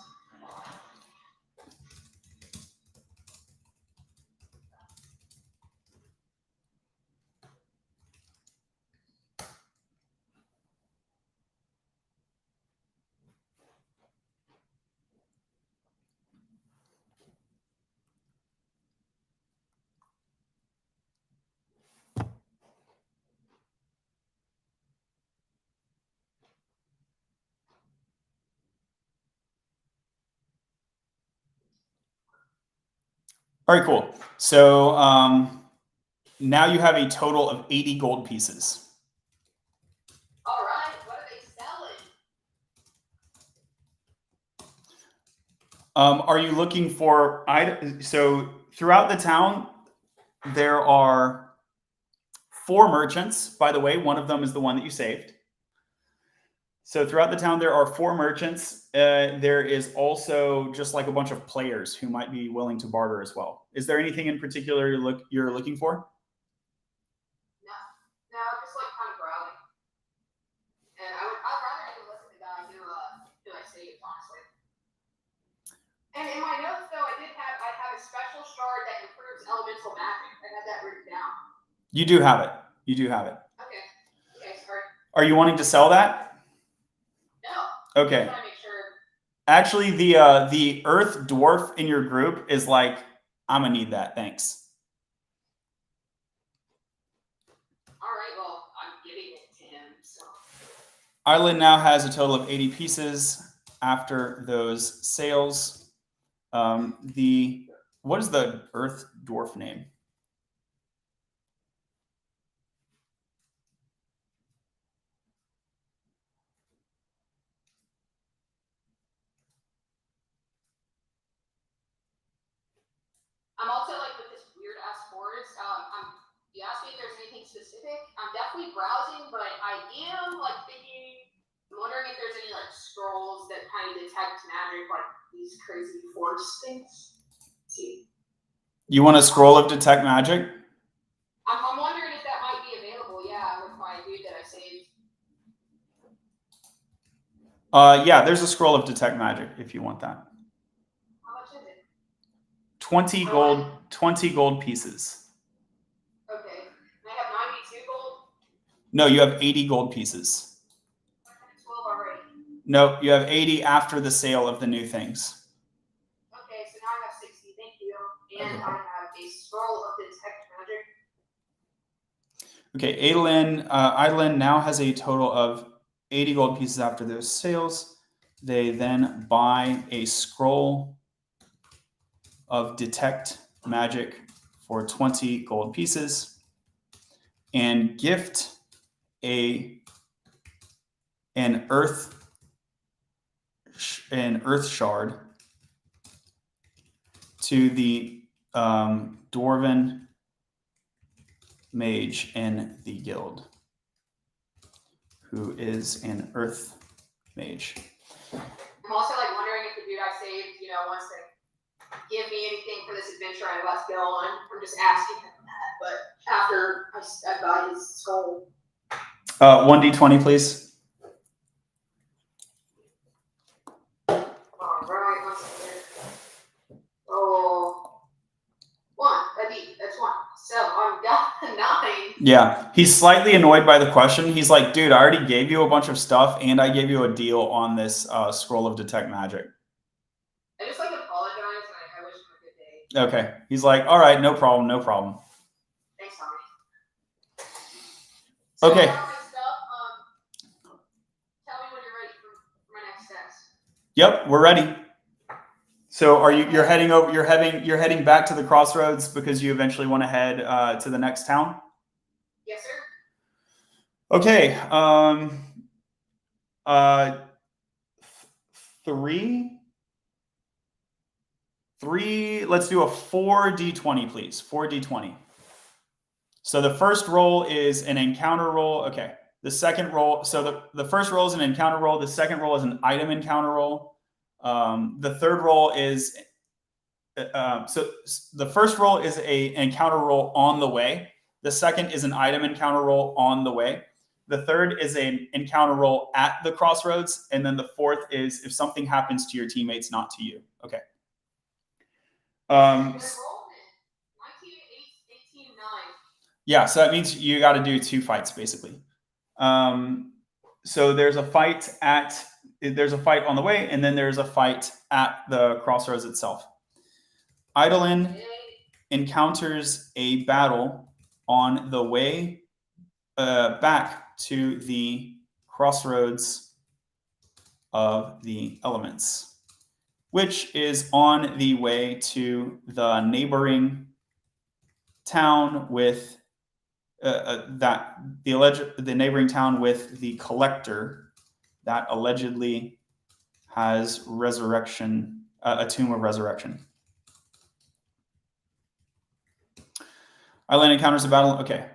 All right, cool. So now you have a total of 80 gold pieces. All right. What are they selling? Are you looking for so throughout the town there are 4 merchants, by the way. One of them is the one that you saved. So throughout the town there are 4 merchants. There is also just like a bunch of players who might be willing to barter as well. Is there anything in particular you're looking for? No, just like kind of browsing. And I'd rather even listen to the guy who I saved, honestly. And in my notes though, I have a special shard that improves elemental magic. I had that written down. You do have it. You do have it. Okay. Okay, sorry. Are you wanting to sell that? No. Okay. I just want to make sure. Actually, the earth dwarf in your group is like, I'm gonna need that. Thanks. All right. Well, I'm giving it to him. So. Island now has a total of 80 pieces after those sales. What is the earth dwarf name? I'm also like with this weird ass forest. You asked me if there's anything specific. I'm definitely browsing, but I am like thinking. I'm wondering if there's any like scrolls that kind of detect magic, like these crazy force things. Let's see. You want a scroll of detect magic? I'm wondering if that might be available. Yeah, with my dude that I saved. Yeah, there's a scroll of detect magic if you want that. How much is it? 20 gold pieces. Okay. And I have 92 gold. No, you have 80 gold pieces. I have 12 already. No, you have 80 after the sale of the new things. Okay, so now I have 60. Thank you. And I have a scroll of detect magic. Okay, Adolin now has a total of 80 gold pieces after those sales. They then buy a scroll of detect magic for 20 gold pieces and gift an earth shard to the dwarven mage in the guild, who is an earth mage. I'm also like wondering if the dude I saved, wants to give me anything for this adventure I left Bill on. I'm just asking him that, but after I got his skull. 1d20, please. Alright, 1 second. Oh, 1. That's 1. So I'm down 9. Yeah, he's slightly annoyed by the question. He's like, dude, I already gave you a bunch of stuff and I gave you a deal on this scroll of detect magic. I just like apologize and I wish him a good day. Okay. He's like, all right, no problem, no problem. Thanks, Tommy. Okay. So I got my stuff. Tell me when you're ready for my next steps. Yep, we're ready. So are you're heading over? You're heading back to the crossroads because you eventually want to head to the next town. Yes, sir. Okay. Three. Let's do a 4d20, please. 4d20. So the first roll is an encounter roll. Okay. The second roll. So the first roll is an encounter roll. The second roll is an item encounter roll. The third roll is. So the first roll is an encounter roll on the way. The second is an item encounter roll on the way. The third is an encounter roll at the crossroads. And then the fourth is if something happens to your teammates, not to you. Okay. Good roll. 19, 18, 9. Yeah, so that means you got to do 2 fights basically. So there's a fight on the way, and then there's a fight at the crossroads itself. Eidolon encounters a battle on the way back to the crossroads of the elements, which is on the way to the neighboring town with the neighboring town with the collector that allegedly has resurrection, a tomb of resurrection. Eidolon encounters a battle. Okay.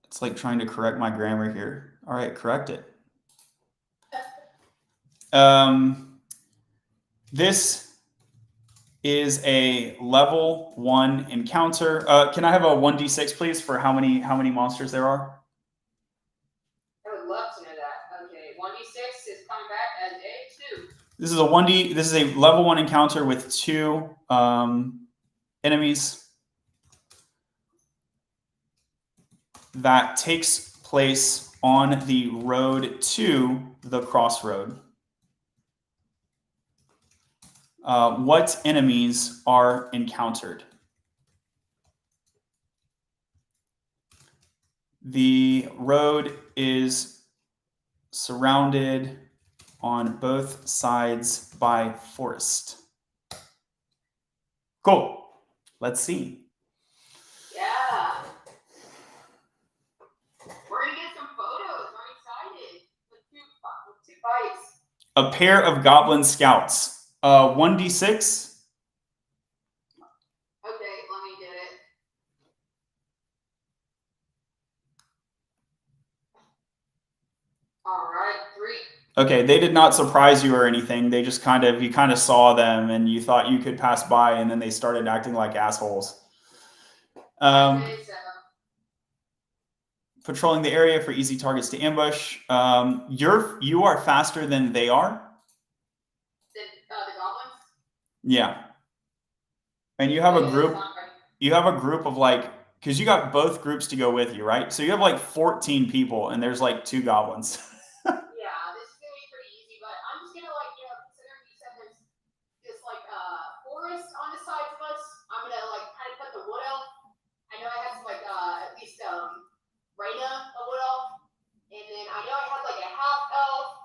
It's like trying to correct my grammar here. All right, correct it. This is a level 1 encounter. Can I have a 1d6, please, for how many monsters there are? I would love to know that. Okay, 1d6 is coming back as a 2. This is a level 1 encounter with 2 enemies that takes place on the road to the crossroad. What enemies are encountered? The road is surrounded on both sides by forest. Cool. Let's see. Yeah. We're going to get some photos. I'm excited. With 2 fights. A pair of goblin scouts. 1d6. Okay, let me get it. All right, 3. Okay, they did not surprise you or anything. They just you kind of saw them and you thought you could pass by, and then they started acting like assholes. Okay, 7. Patrolling the area for easy targets to ambush. You are faster than they are. The goblins? Yeah. And you have a group. You have a group of because you got both groups to go with you, right? So you have 14 people, and there's 2 goblins. Yeah, this is gonna be pretty easy, but I'm just gonna considering you said there's this forest on the sides of us, I'm gonna kind of put the wood elf. I know I had some at least Raina, a wood elf, and then I know I had a half elf.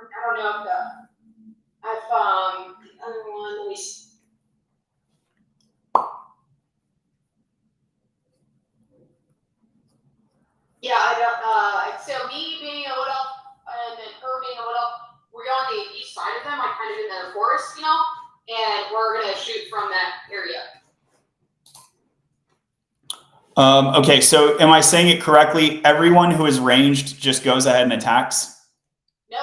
I don't know if the other one. Let me. Yeah, I don't. So me being a wood elf, and then her being a wood elf, we're on the east side of them, kind of in the forest, and we're gonna shoot from that area. Okay, so am I saying it correctly? Everyone who is ranged just goes ahead and attacks? No.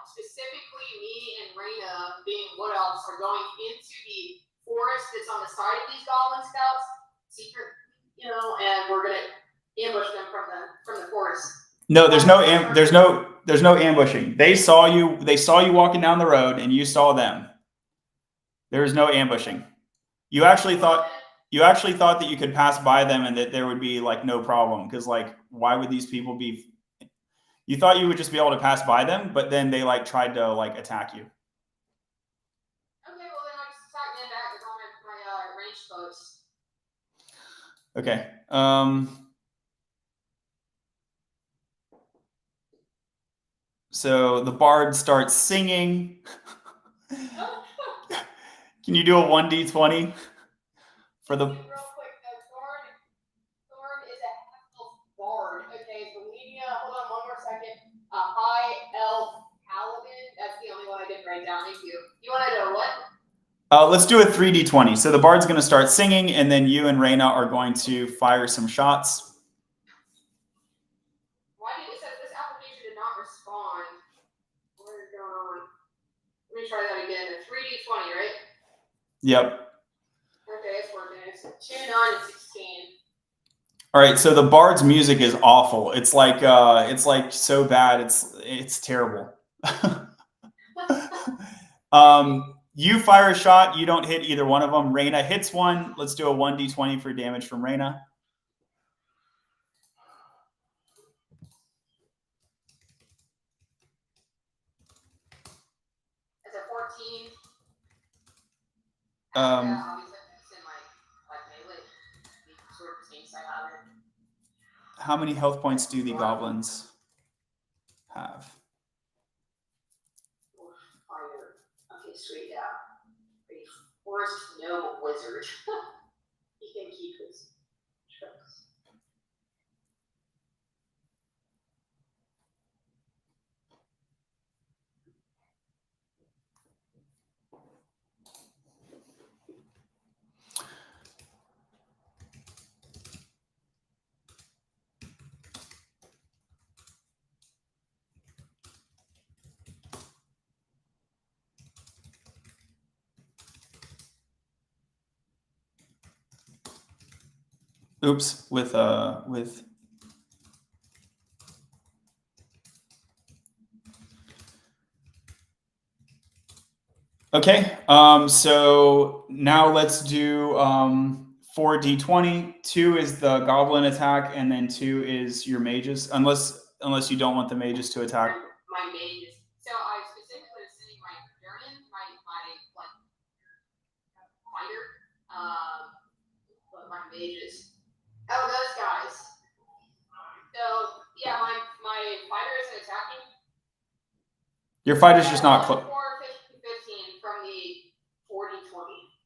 Specifically, me and Raina, being wood elves, are going into the forest that's on the side of these goblin scouts, secret, and we're gonna ambush them from the forest. No, there's no ambushing. They saw you walking down the road, and you saw them. There is no ambushing. You actually thought that you could pass by them and that there would be no problem, because why would these people be? You thought you would just be able to pass by them, but then they tried to attack you. Okay, well then I just attack them back with all my ranged foes. Okay. So the bard starts singing. Can you do a 1d20 for the? Real quick, Thorn is a half-elf bard. Okay, Selenia, hold on one more second. High elf paladin. That's the only one I didn't write down. Thank you. You want to know what? Let's do a 3d20. So the bard's going to start singing, and then you and Reyna are going to fire some shots. Why did it say this application did not respond? Where's it going on? Let me try that again. A 3d20, right? Yep. Okay, it's working. It's 2, 9, and 16. All right. So the bard's music is awful. It's like so bad. It's terrible. You fire a shot. You don't hit either one of them. Reyna hits one. Let's do a 1d20 for damage from Reyna. It's a 14. Obviously, it's in like melee. Sort of things I have it. How many health points do the goblins have? Fire. Okay, sweet. Yeah. Pretty forest gnome wizard. He can keep his tricks. Oops, with okay. So now let's do 4d20. 2 is the goblin attack, and then 2 is your mages, unless you don't want the mages to attack. My mages. So I specifically was sending my German, my like fighter, but my mages. Oh, those guys. So yeah, my fighter isn't attacking. Your fighter's just not close. 4, 15 from the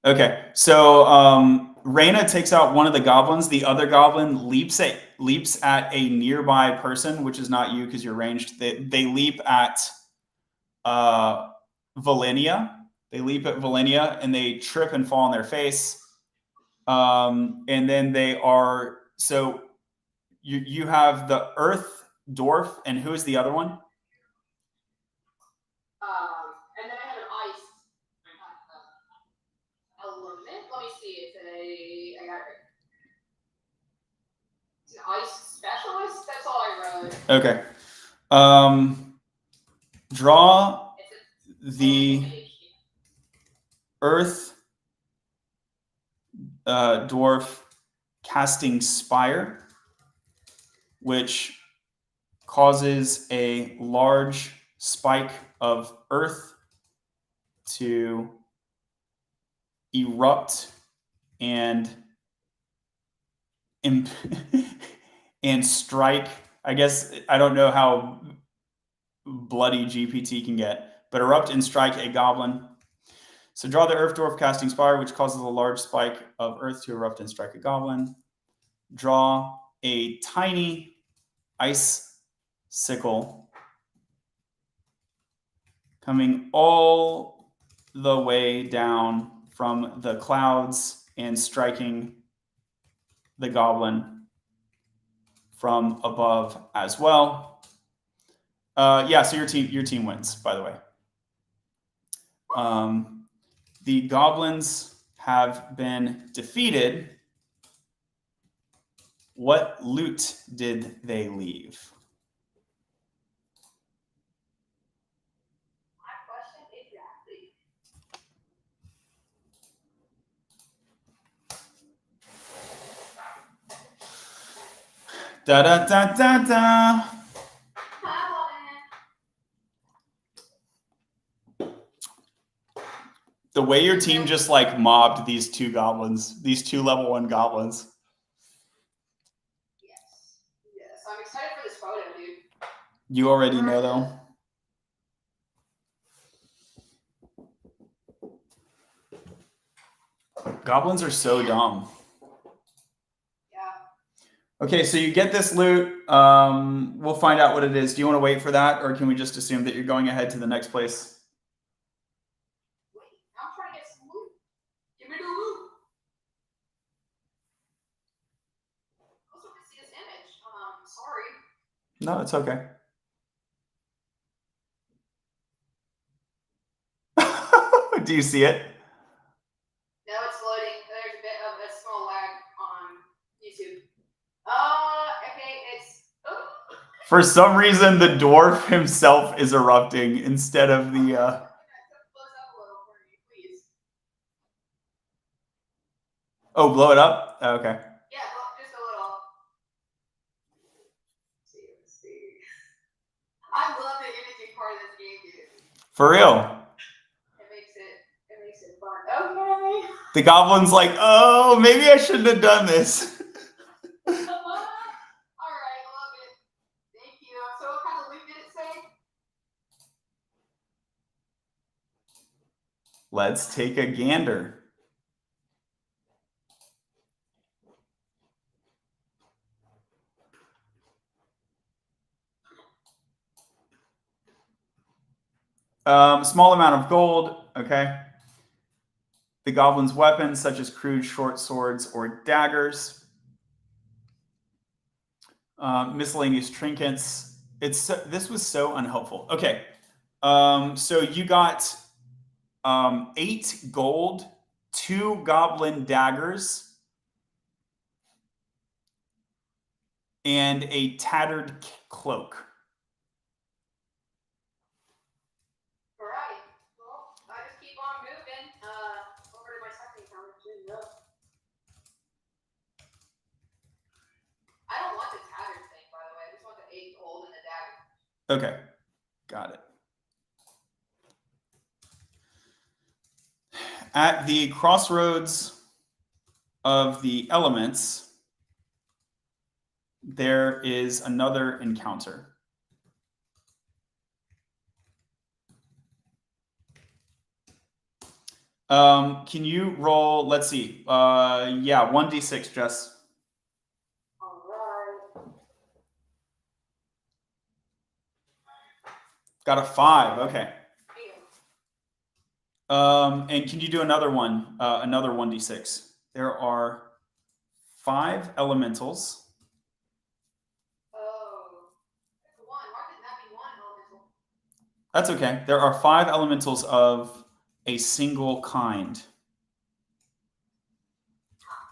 40-20. Okay, so Reyna takes out one of the goblins. The other goblin leaps at a nearby person, which is not you because you're ranged. They leap at Valenia. They leap at Valenia and they trip and fall on their face. And then they are so you have the earth dwarf, and who is the other one? And then I have an ice element. Let me see. I got it. It's an ice specialist. That's all I wrote. Okay. Draw the earth dwarf casting spire, which causes a large spike of earth to erupt and strike. I guess I don't know how bloody GPT can get, but erupt and strike a goblin. So draw the earth dwarf casting spire, which causes a large spike of earth to erupt and strike a goblin. Draw a tiny ice sickle coming all the way down from the clouds and striking the goblin from above as well. Yeah, so your team wins, by the way. The goblins have been defeated. What loot did they leave? My question exactly. Da da da da da. The way your team just like mobbed these two goblins, these 2 level 1 goblins. Yes. I'm excited for this photo, dude. You already know though. Goblins are so dumb. Yeah. Okay, so you get this loot. We'll find out what it is. Do you want to wait for that, or can we just assume that you're going ahead to the next place? Wait, I'm trying to get some loot. Give me the loot. I also can see this image. Sorry. No, it's okay. Do you see it? No, it's loading. There's a bit of a small lag on YouTube. Okay, it's. Oh. For some reason, the dwarf himself is erupting instead of the. Close up a little for me, please. Oh, blow it up? Okay. Yeah, well, just a little. Let's see. I love the imaging part of this game, dude. For real. It makes it fun. Okay. The goblin's like, oh, maybe I shouldn't have done this. Alright, love it. Thank you. So what kind of loot did it say? Let's take a gander. Small amount of gold, okay. The goblin's weapons, such as crude short swords or daggers. Miscellaneous trinkets. This was so unhelpful. Okay, so you got 8 gold, 2 goblin daggers, and a tattered cloak. Alright. Well, I just keep on moving. Over to my second counter. I don't want the tattered thing, by the way. I just want the 8 gold and the dagger. Okay, got it. At the crossroads of the elements, there is another encounter. Can you roll, let's see, yeah, 1d6, Jess. Alright. Got a 5, okay. Damn. And can you do another one, another 1d6? There are 5 elementals. Oh. Why didn't that be 1 elemental? That's okay. There are 5 elementals of a single kind.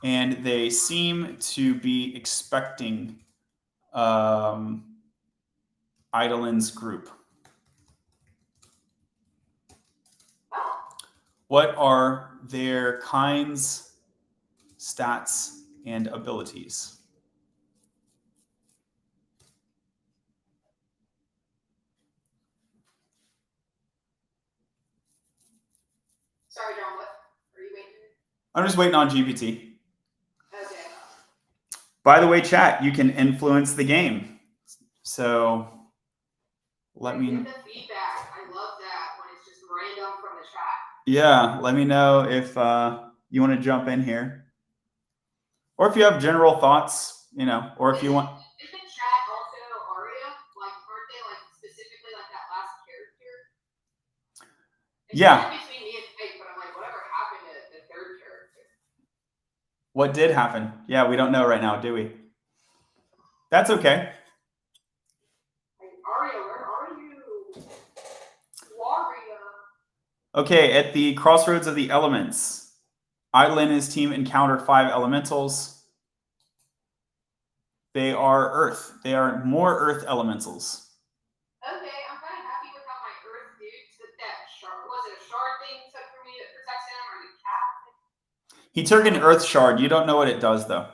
And they seem to be expecting Eidolon's group. What are their kinds, stats, and abilities? Sorry, John, what? Are you waiting? I'm just waiting on GPT. Okay. By the way, chat, you can influence the game. So let me. Get the feedback. I love that when it's just random from the chat. Yeah, let me know if you want to jump in here, or if you have general thoughts, you know, or if you want. Is the chat also Aria? Like, aren't they like specifically like that last character? It's Yeah. between me and Fake, but I'm like, whatever happened to the third character? What did happen? Yeah, we don't know right now, do we? That's okay. Like, Aria, where are you? Aria. Okay, at the crossroads of the elements, Eidolon and his team encounter 5 elementals. They are Earth. They are more Earth elementals. Okay, I'm kind of happy with how my Earth dude took that shard. Was it a shard thing took for me that protects him, or the cat? He took an Earth shard. You don't know what it does, though.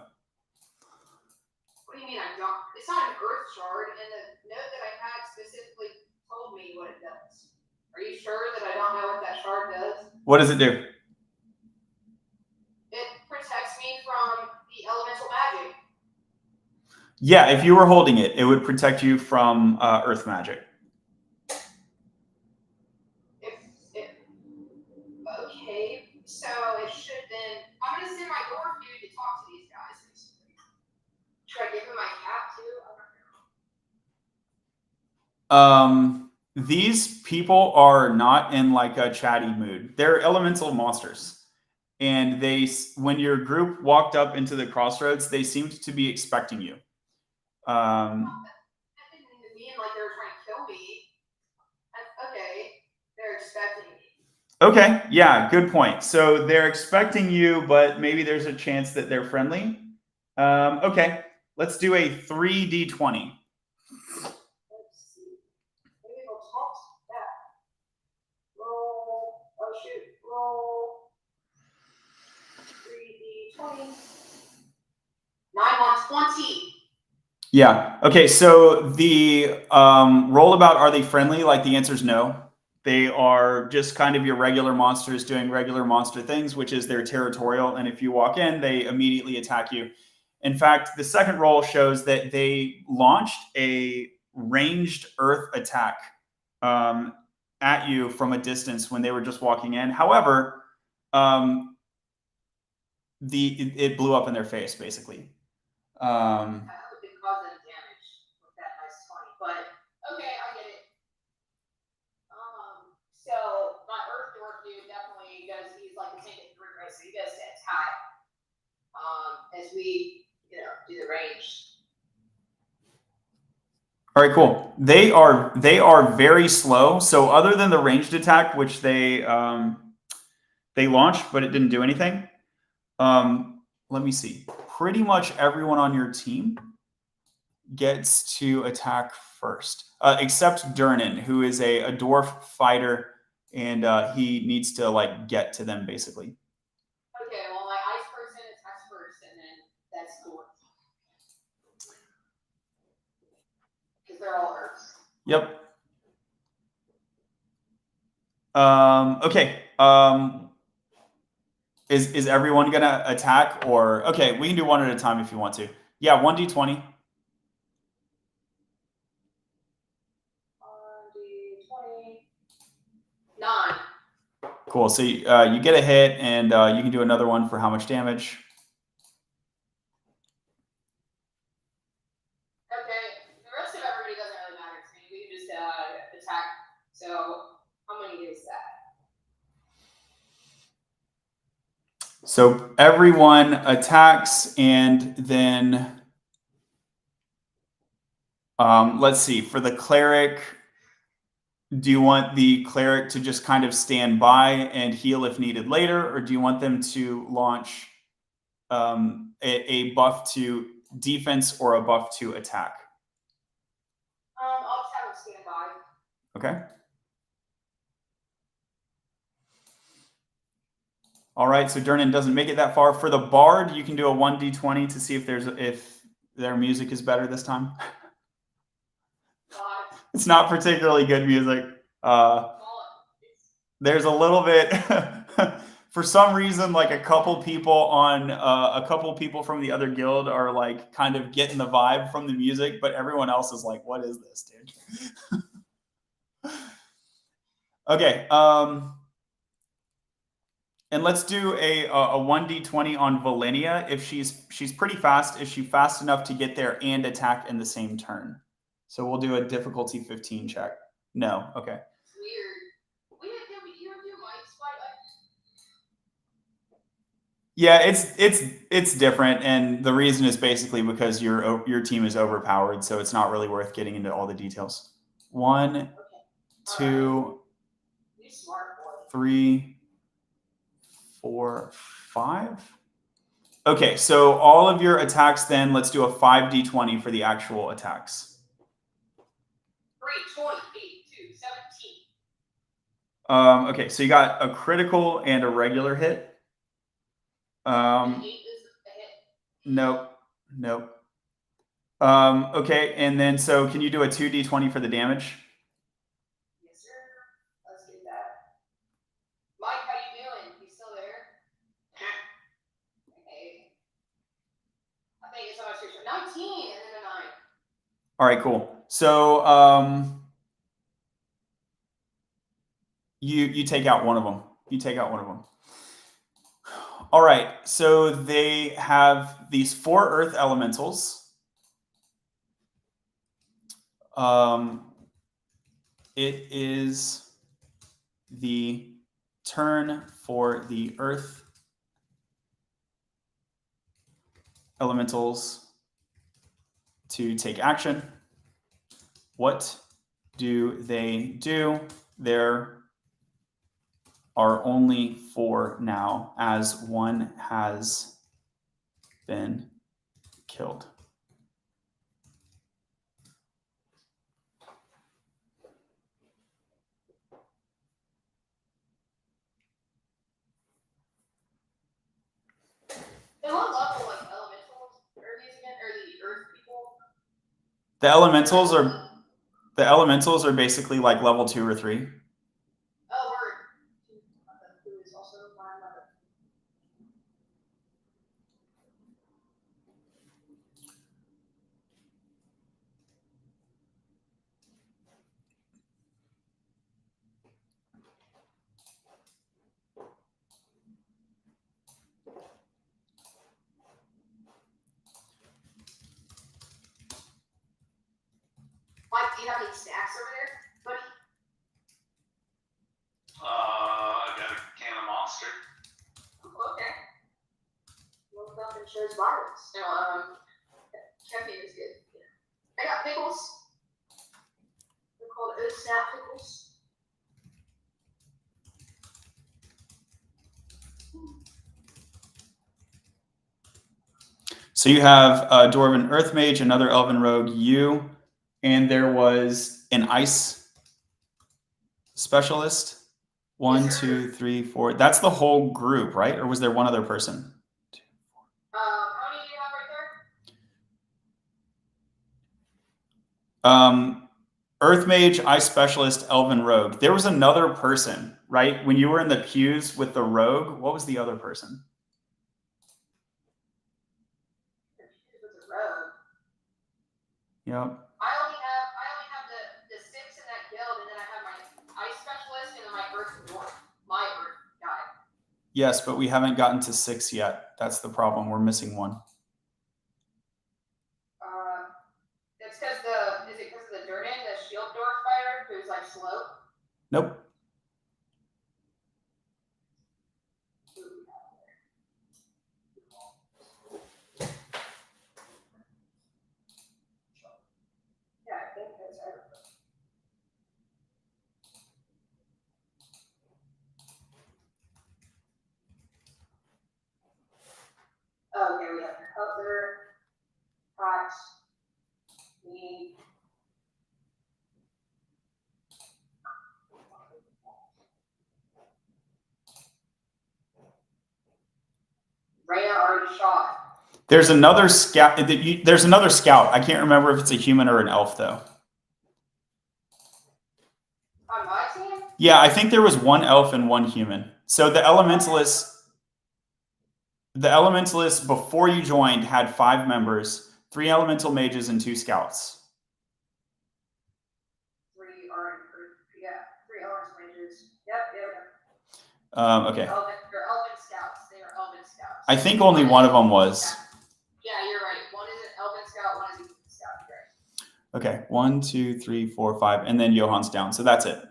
What do you mean I don't? It's not an Earth shard, and the note that I had specifically told me what it does. Are you sure that I don't know what that shard does? What does it do? It protects me from the elemental magic. Yeah, if you were holding it, it would protect you from Earth magic. Okay, so it should then. I'm These people are not in like a chatty mood. They're elemental monsters. And when your group walked up into the crossroads, they seemed to be expecting you. That didn't mean like they were trying to kill me. Okay, they're expecting me. Okay, yeah, good point. So they're expecting you, but maybe there's a chance that they're friendly. Okay, let's do a 3d20. Let's see. Maybe they'll talk back. Roll. Oh shoot. Roll. 3d20. 9 on 20. Yeah. Okay. So the roll about, are they friendly? Like the answer is no. They are just kind of your regular monsters doing regular monster things, which is they're territorial. And if you walk in, they immediately attack you. In fact, the second roll shows that they launched a ranged earth attack at you from a distance when they were just walking in. However, it blew up in their face, basically. I hope it caused them damage with that nice 20, but okay, I get it. So my Earth Dwarf dude definitely does. He's like a tank and three, right? So he goes to attack. As we, do the range. All right, cool. They are very slow. So other than the ranged attack, which they launched, but it didn't do anything. Let me see. Pretty much everyone on your team gets to attack first, except Durnan, who is a dwarf fighter, and he needs to like get to them basically. Okay, well my ice person attacks first, and then that's cool. Because they're all Earths. Yep. Okay. Is everyone gonna attack, or okay? We can do one at a time if you want to. Yeah, 1d20. 1d20. 9. Cool. So you get a hit, and you can do another one for how much damage? Okay, the rest of everybody doesn't really matter to me. We can just attack. So how many is that? So everyone attacks, and then let's see. For the cleric, do you want the cleric to just kind of stand by and heal if needed later, or do you want them to launch a buff to defense or a buff to attack? I'll just have them stand by. Okay. All right, so Durnan doesn't make it that far. For the bard, you can do a 1d20 to see if their music is better this time. It's not particularly good music. There's a little bit for some reason, like a couple people from the other guild are like kind of getting the vibe from the music, but everyone else is like, what is this, dude? Okay. And let's do a 1d20 on Valenia. If she's pretty fast, is she fast enough to get there and attack in the same turn? So we'll do a difficulty 15 check. No. Okay. Weird. We didn't do Mike's fight. Yeah, it's different, and the reason is basically because your team is overpowered, so it's not really worth getting into all the details. 1, okay. 2, 3, 4, 5. Okay, so all of your attacks then, let's do a 5d20 for the actual attacks. 3, 20, 8, 2, 17. Okay, so you got a critical and a regular hit. 8 is a hit. Nope. Okay, and then so can you do a 2d20 for the damage? Yes, sir. Let's get that. Mike, how you doing? You still there? Okay. I think it's almost your turn. 19 and then a 9. All right, cool. So you take out one of them. All right, so they have these 4 earth elementals. it is the turn for the earth elementals to take action. What do they do? There are only 4 now, as one has been killed. And what level, like, elementals are these again? Or the earth people? The elementals are basically like level 2 or 3. Oh, word. Who is also my mother. Mike, do you have any snacks over there, buddy? I got a can of Monster. Oh, okay. Well, nothing shows violence. No, caffeine is good. Yeah. I got pickles. They're called snap pickles. So you have a Dwarven Earth Mage, another Elven Rogue, you, and there was an Ice Specialist. 1, 2, 3, 4. That's the whole group, right? Or was there one other person? How many do you have right there? Earth Mage, Ice Specialist, Elven Rogue. There was another person, right? When you were in the pews with the Rogue, what was the other person? Yep. I only have the 6 in that guild, and then I have my ice specialist and then my earth dwarf, my earth guy. Yes, but we haven't gotten to 6 yet. That's the problem. We're missing one. It's because is it because of the Durnan, the shield dwarf fighter, who's like slow? Nope. Yeah, I think that's everything. Oh, okay, we have Cutler, Cox, me. Rhea already shot. There's another scout. There's another scout. I can't remember if it's a human or an elf, though. On my team? Yeah, I think there was 1 elf and 1 human. So the elementalists before you joined had 5 members, 3 elemental mages and 2 scouts. 3 are, yeah, 3 orange mages. Yep. Okay. They're elven scouts. They are elven scouts. I think only one of them was. Yeah, you're right. One is an elven scout, one is a human scout. Right. Okay, 1, 2, 3, 4, 5, and then Johann's down. So that's it.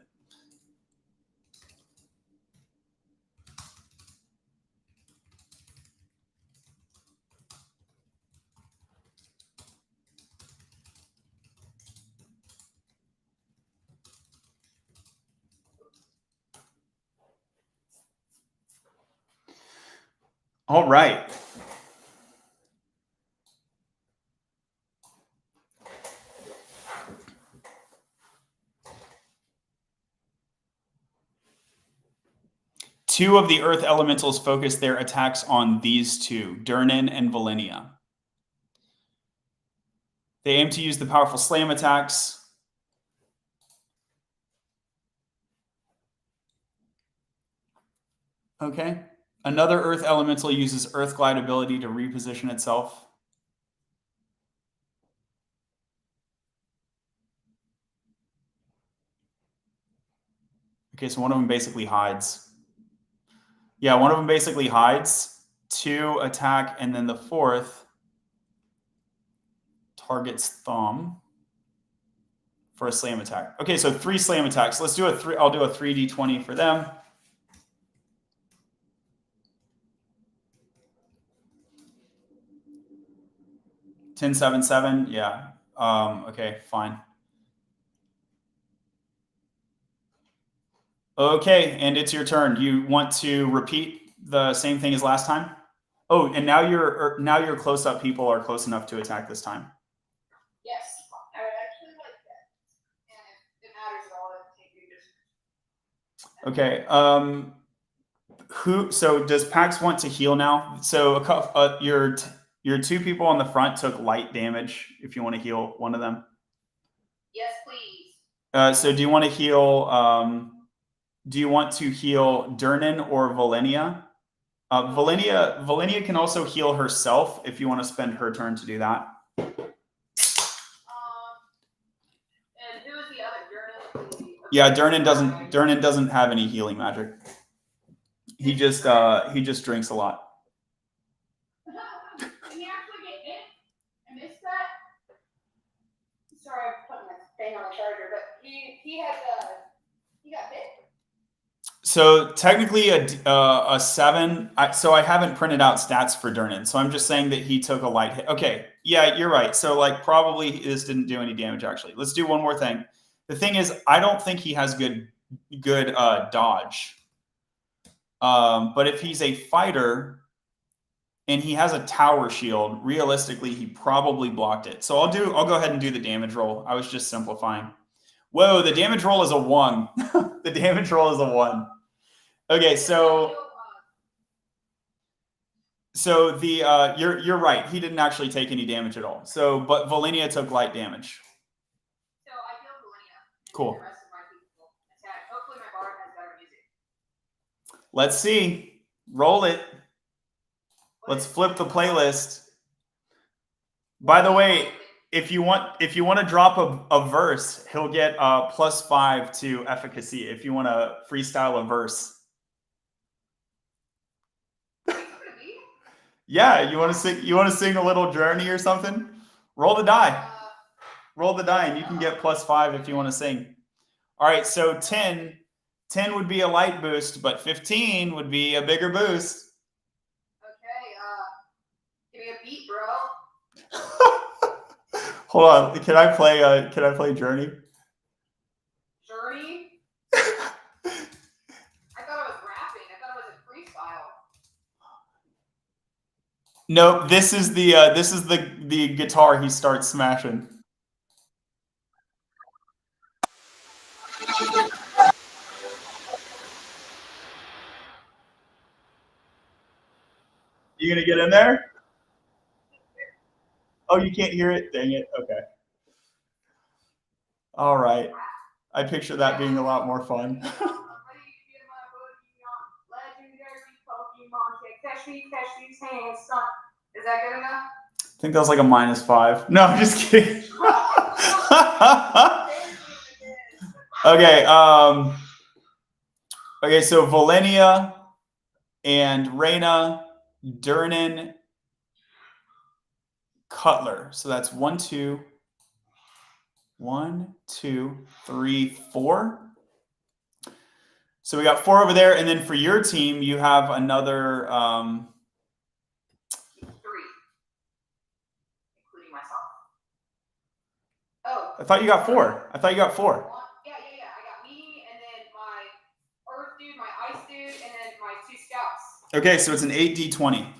All right. Two of the Earth Elementals focus their attacks on these 2, Durnan and Valenia. They aim to use the powerful slam attacks. Okay. Another Earth Elemental uses Earth Glide ability to reposition itself. Okay, so one of them basically hides. Yeah, one of them basically hides. 2 attack, and then the 4th targets Thumb for a slam attack. Okay, so 3 slam attacks. Let's do a 3. I'll do a 3d20 for them. 10, 7, 7. Yeah. Okay, fine. Okay, and it's your turn. You want to repeat the same thing as last time? Oh, and now your close-up people are close enough to attack this time. Yes, I would actually like that. And if it matters at all, I can take you just. Okay. So does Pax want to heal now? So your 2 people on the front took light damage. If you want to heal one of them. Yes, please. So do you want to heal? Do you want to heal Durnan or Valenia? Valenia can also heal herself if you want to spend her turn to do that. And who is the other Durnan? Yeah, Durnan doesn't have any healing magic. He just drinks a lot. Did he actually get hit? I missed that. Sorry, I'm putting my thing on the charger, but he got hit. So technically a 7. So I haven't printed out stats for Durnan. So I'm just saying that he took a light hit. Okay, yeah, you're right. So like probably this didn't do any damage actually. Let's do one more thing. The thing is, I don't think he has good dodge. But if he's a fighter and he has a tower shield, realistically he probably blocked it. So I'll go ahead and do the damage roll. I was just simplifying. Whoa, the damage roll is a 1. The damage roll is a 1. Okay, so the you're right. He didn't actually take any damage at all. So, but Valenia took light damage. So I healed Valenia. Cool. The rest of my people attack. Hopefully my bard has better music. Let's see. Roll it. Let's flip the playlist. By the way, if you want to drop a verse, he'll get +5 to efficacy if you want to freestyle a verse. Yeah, you want to sing a little Journey or something? Roll the die. Roll the die and you can get +5 if you want to sing. All right, so 10 would be a light boost, but 15 would be a bigger boost. Okay, give me a beat, bro. Hold on. Can I play Journey? Journey? I thought I was rapping. I thought it was a freestyle. No, this is the guitar he starts smashing. You gonna get in there? Oh, you can't hear it? Dang it. Okay. All right. I picture that being a lot more fun. Is that good enough? I think that was like a -5. No, I'm just kidding. Okay. Okay, so Valenia and Reyna, Durnan, Cutler. So that's 1, 2, 3, 4. So we got 4 over there, and then for your team, you have another 3, including myself. Oh. I thought you got 4. Yeah. I got me, and then my Earth dude, my Ice dude, and then my 2 scouts. Okay, so it's an 8d20.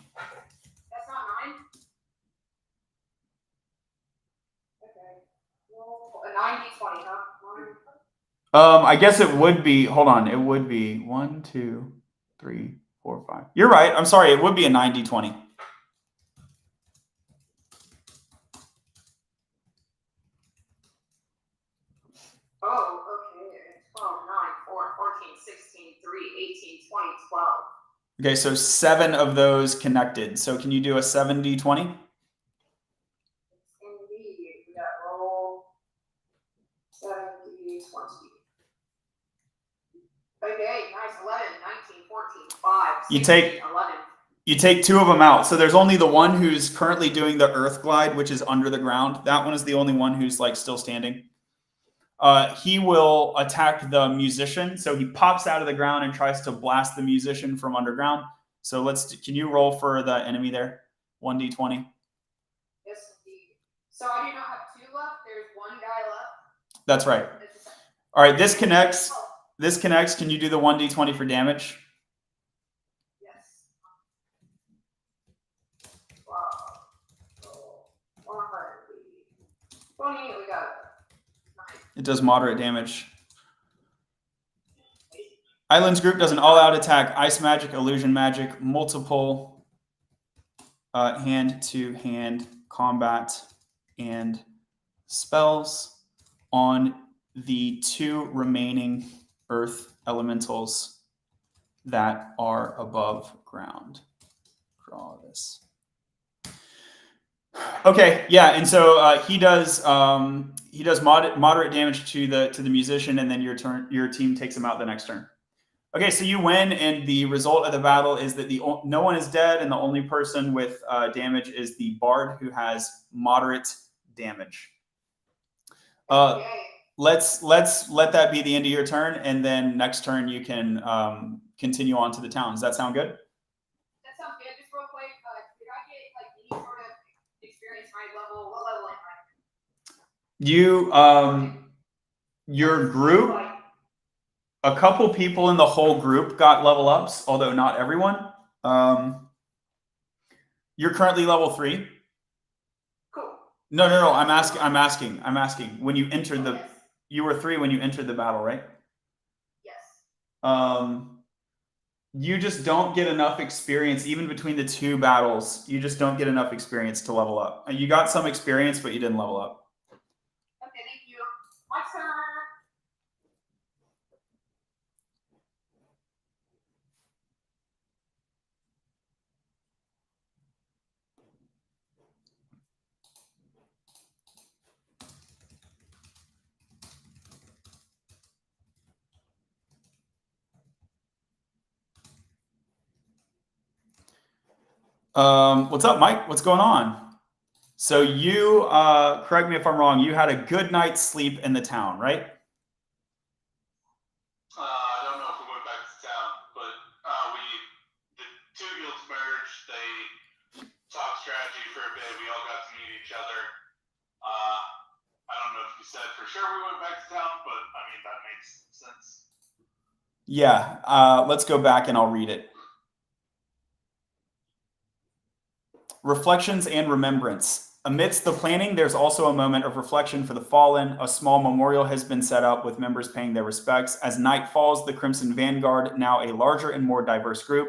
That's not 9. Okay. Well, a 9d20, huh? I guess it would be. Hold on, it would be 1, 2, 3, 4, 5. You're right. I'm sorry. It would be a 9d20. Oh, okay. 12, 9, 4, 14, 16, 3, 18, 20, 12. Okay, so 7 of those connected. So can you do a 7d20? Indeed. We got roll 7d20. Okay, nice. 11, 19, 14, 5, 16, 11. You take 2 of them out. So there's only the one who's currently doing the earth glide, which is under the ground. That one is the only one who's like still standing. he will attack the musician. So he pops out of the ground and tries to blast the musician from underground. So can you roll for the enemy there? 1d20. Yes, indeed. So I do not have 2 left. There's 1 guy left. That's right. All right, this connects. This connects. Can you do the 1d20 for damage? Yes. Wow. So 20, we got 9. It does moderate damage. Islands group does an all-out attack, ice magic, illusion magic, multiple hand-to-hand combat, and spells on the 2 remaining earth elementals that are above ground. Draw this. Okay, yeah, and so he does moderate damage to the musician, and then your team takes him out the next turn. Okay, so you win, and the result of the battle is that no one is dead, and the only person with damage is the bard, who has moderate damage. Let's let that be the end of your turn, and then next turn you can continue on to the town. Does that sound good? That sounds good. Just real quick, did I get like any sort of experience my level? What level am I? Your group. A couple people in the whole group got level ups, although not everyone. You're currently level 3. Cool. No. I'm asking. When you entered you were 3 when you entered the battle, right? Yes. You just don't get enough experience, even between the 2 battles. You just don't get enough experience to level up. You got some experience, but you didn't level up. Okay, thank you. My turn. What's up, Mike? What's going on? So you, correct me if I'm wrong, you had a good night's sleep in the town, right? I don't know if we went back to town, but the 2 guilds merged. They talked strategy for a bit. We all got to meet each other. I don't know if you said for sure we went back to town, but I mean, that makes sense. Yeah, let's go back and I'll read it. Reflections and remembrance. Amidst the planning, there's also a moment of reflection for the fallen. A small memorial has been set up with members paying their respects. As night falls, the Crimson Vanguard, now a larger and more diverse group,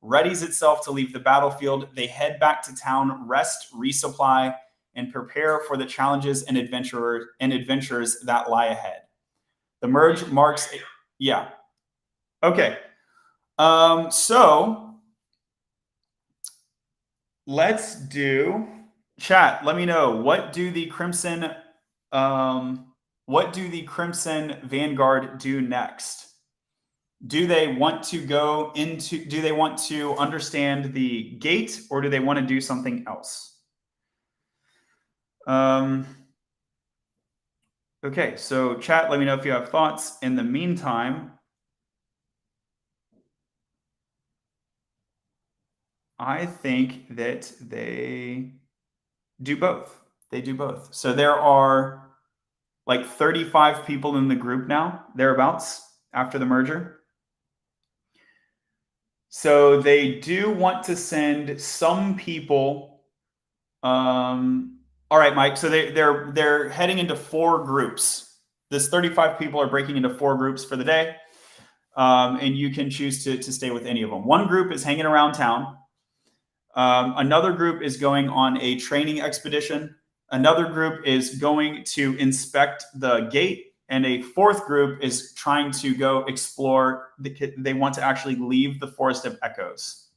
readies itself to leave the battlefield. They head back to town, rest, resupply, and prepare for the challenges and adventures that lie ahead. The merge marks, yeah. Okay. So let's do chat. Let me know, what do the Crimson Vanguard do next? Do they want to understand the gate, or do they want to do something else? Okay, so chat, let me know if you have thoughts. In the meantime, I think that they do both. They do both. So there are like 35 people in the group now, thereabouts, after the merger. So they do want to send some people. All right, Mike. So they're heading into 4 groups. This 35 people are breaking into 4 groups for the day, and you can choose to stay with any of them. One group is hanging around town. Another group is going on a training expedition. Another group is going to inspect the gate, and a 4th group is trying to go explore. They want to actually leave the Forest of Echoes.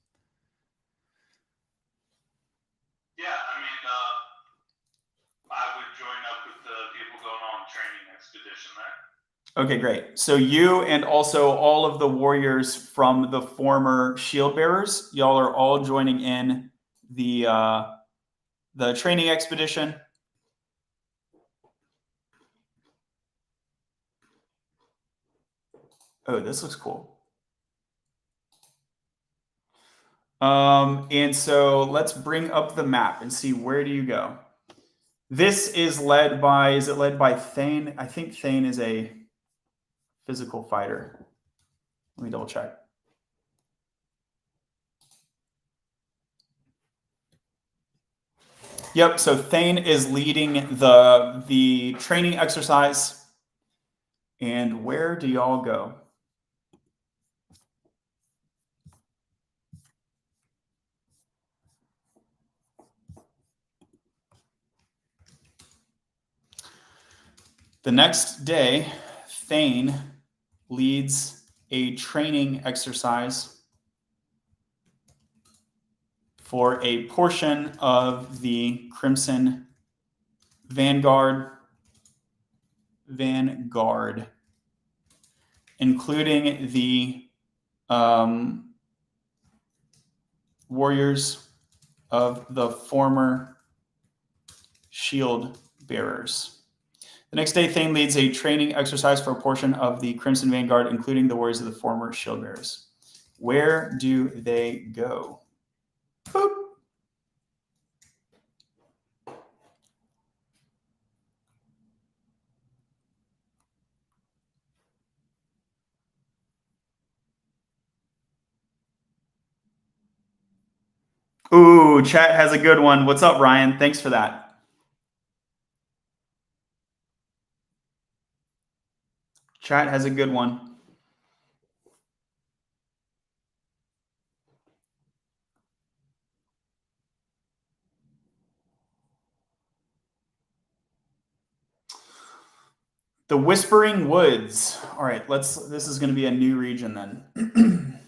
Yeah, I mean, I would join up with the people going on training expedition there. Okay, great. So you and also all of the warriors from the former shield bearers, y'all are all joining in the training expedition. Oh, this looks cool. And so let's bring up the map and see, where do you go? This is led by Thane? I think Thane is a physical fighter. Let me double check. Yep, so Thane is leading the training exercise. And where do y'all go? The next day, Thane leads a training exercise for a portion of the Crimson Vanguard, including the warriors of the former shield bearers. The next day, Thane leads a training exercise for a portion of the Crimson Vanguard, including the warriors of the former shield bearers. Where do they go? Boop. Ooh, chat has a good one. What's up, Ryan? Thanks for that. Chat has a good one. The Whispering Woods. All right, this is going to be a new region then.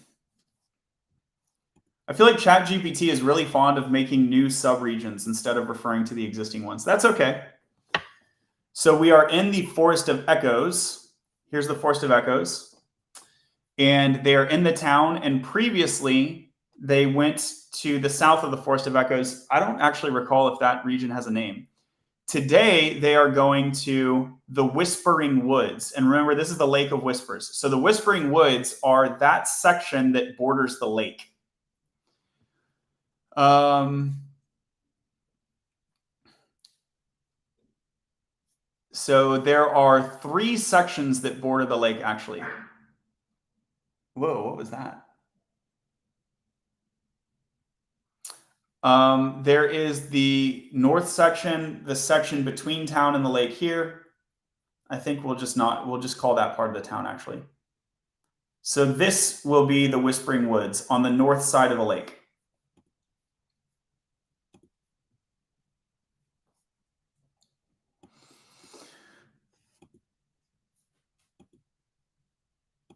I feel like ChatGPT is really fond of making new subregions instead of referring to the existing ones. That's okay. So we are in the Forest of Echoes. Here's the Forest of Echoes. And they are in the town, and previously they went to the south of the Forest of Echoes. I don't actually recall if that region has a name. Today, they are going to the Whispering Woods. And remember, this is the Lake of Whispers. So the Whispering Woods are that section that borders the lake. So there are 3 sections that border the lake, actually. Whoa, what was that? There is the north section, the section between town and the lake here. I think we'll just call that part of the town, actually. So this will be the Whispering Woods on the north side of the lake.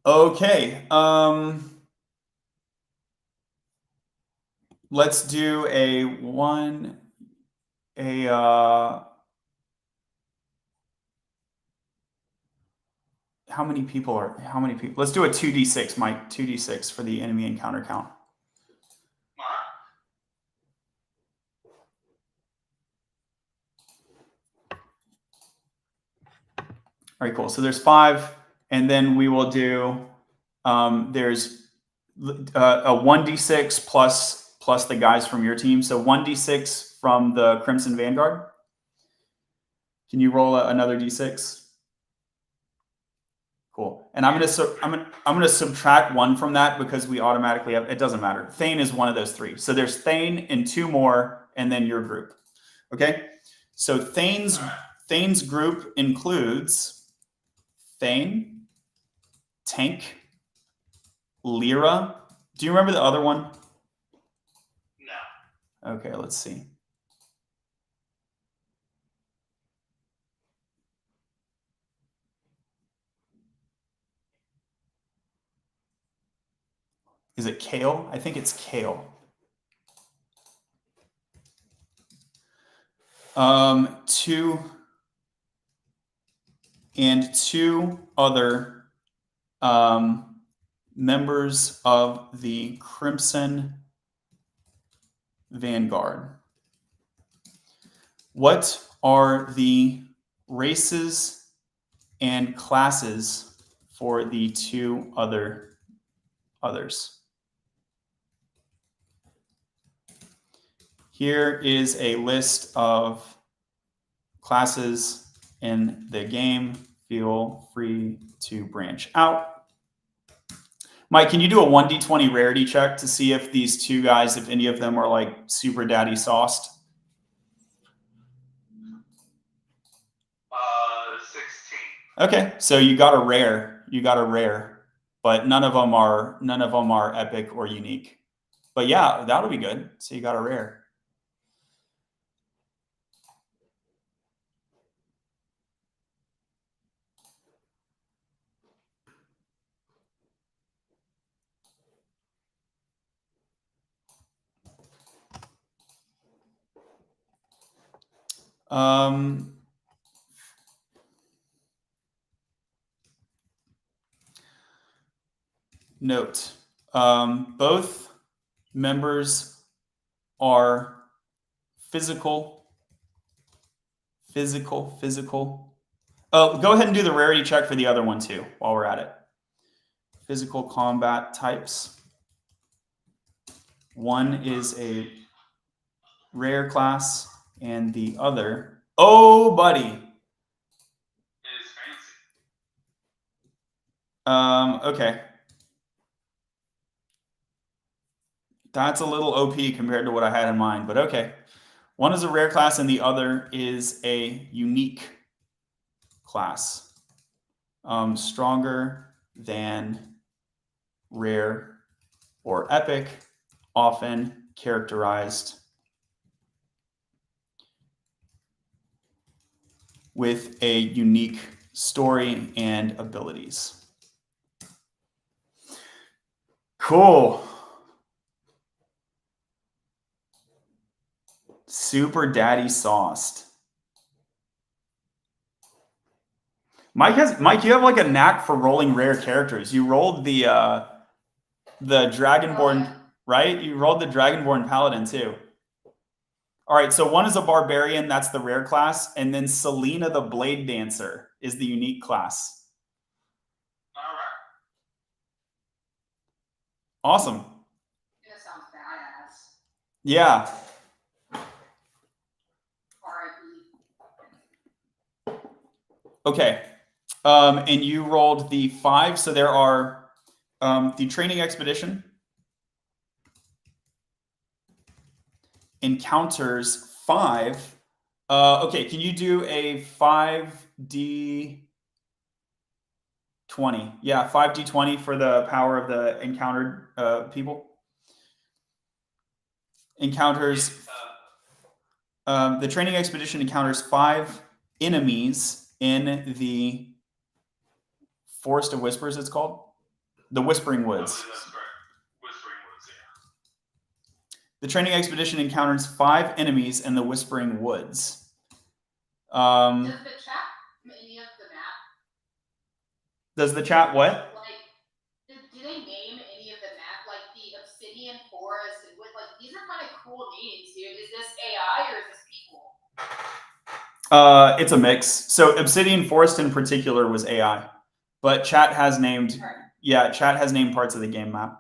Okay. Let's do how many people? Let's do a 2d6, Mike. 2d6 for the enemy encounter count. All right, cool. So there's 5, and then we will do there's a 1d6 plus the guys from your team. So 1d6 from the Crimson Vanguard. Can you roll another d6? Cool. And I'm gonna subtract 1 from that because we automatically have. It doesn't matter. Thane is one of those 3. So there's Thane and 2 more, and then your group. Okay. So Thane's group includes Thane, Tank, Lyra. Do you remember the other one? No. Okay, let's see. Is it Kale? I think it's Kale. 2 other members of the Crimson Vanguard. What are the races and classes for the two others. Here is a list of classes in the game. Feel free to branch out. Mike, can you do a 1d20 rarity check to see if these two guys, if any of them are like super daddy sauced? 16. Okay, so you got a rare. You got a rare, but none of them are epic or unique. But yeah, that'll be good. So you got a rare. Note, both members are physical. Oh, go ahead and do the rarity check for the other one too, while we're at it. Physical combat types. One is a rare class, and the other, oh, buddy. Is fancy. Okay. That's a little OP compared to what I had in mind, but okay. One is a rare class and the other is a unique class. Stronger than rare or epic, often characterized with a unique story and abilities. Cool. Super daddy sauced. Mike, you have like a knack for rolling rare characters. You rolled the Dragonborn, right? You rolled the Dragonborn Paladin too. All right, so one is a barbarian, that's the rare class, and then Selena the Blade Dancer is the unique class. All right. Awesome. That sounds badass. Yeah. R.I.P. Okay. And you rolled the 5, so there are the training expedition encounters 5. Okay, can you do a 5d20? Yeah, 5d20 for the power of the encountered people. Encounters. The training expedition encounters 5 enemies in the Forest of Whispers, it's called. The Whispering Woods. That's correct. Whispering Woods, yeah. The training expedition encounters 5 enemies in the Whispering Woods. Does the chat any of the map? Does the chat what? Like, do they name any of the map? Like the Obsidian Forest and with like these are kind of cool names, dude. Is this AI or is this people? It's a mix. So Obsidian Forest in particular was AI, but chat has named. Yeah, chat has named parts of the game map.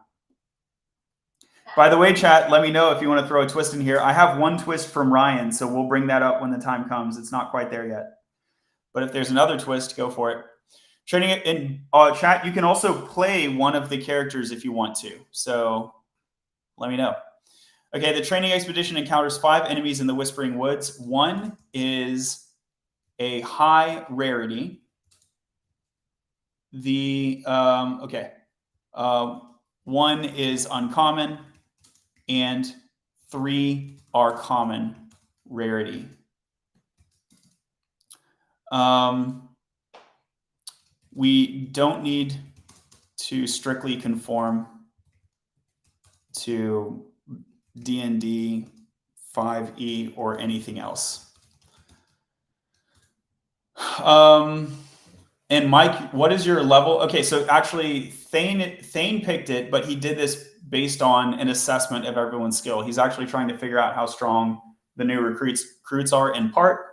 By the way, chat, let me know if you want to throw a twist in here. I have one twist from Ryan, so we'll bring that up when the time comes. It's not quite there yet. But if there's another twist, go for it. Training it in chat, you can also play one of the characters if you want to. So let me know. Okay, the training expedition encounters 5 enemies in the Whispering Woods. One is a high rarity. One is uncommon, and 3 are common rarity. We don't need to strictly conform to D&D 5e or anything else. And Mike, what is your level? Okay, so actually Thane picked it, but he did this based on an assessment of everyone's skill. He's actually trying to figure out how strong the new recruits are in part.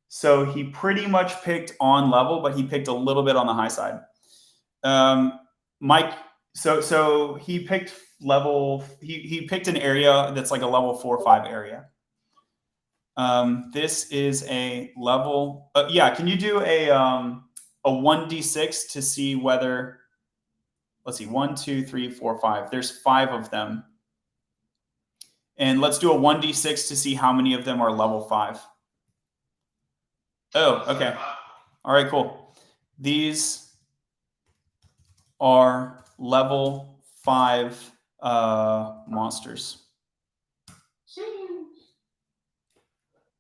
So he pretty much picked on level, but he picked a little bit on the high side. Mike, so he picked level. He picked an area that's like a level 4 or 5 area. This is a level. Yeah, can you do a 1d6 to see whether? Let's see, 1, 2, 3, 4, 5. There's 5 of them, and let's do a 1d6 to see how many of them are level 5. Oh, okay. All right, cool. These are level 5 monsters.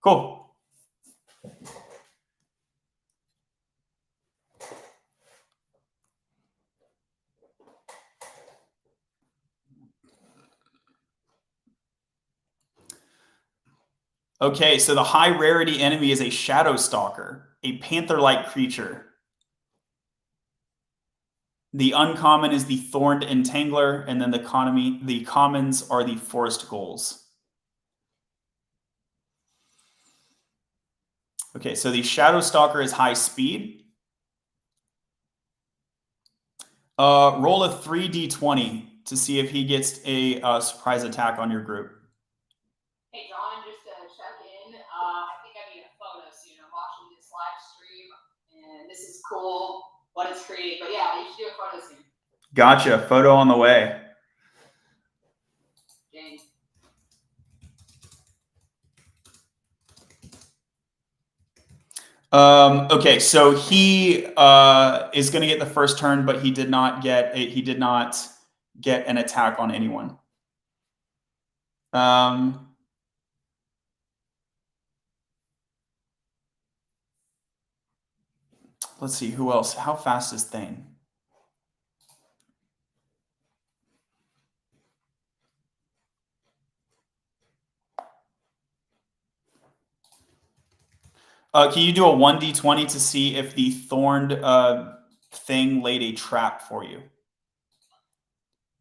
Cool. Okay, so the high rarity enemy is a Shadow Stalker, a panther-like creature. The uncommon is the Thorned Entangler, and then the commons are the Forest Ghouls. Okay, so the Shadow Stalker is high speed. Roll a 3d20 to see if he gets a surprise attack on your group. Hey John, just to check in, I think I need a photo soon. I'm watching this live stream, and this is cool what it's creating. But yeah, you should do a photo soon. Gotcha. Photo on the way. James. Okay, so he is going to get the first turn, but he did not get an attack on anyone. Let's see, who else? How fast is Thane? Can you do a 1d20 to see if the thorned thing laid a trap for you?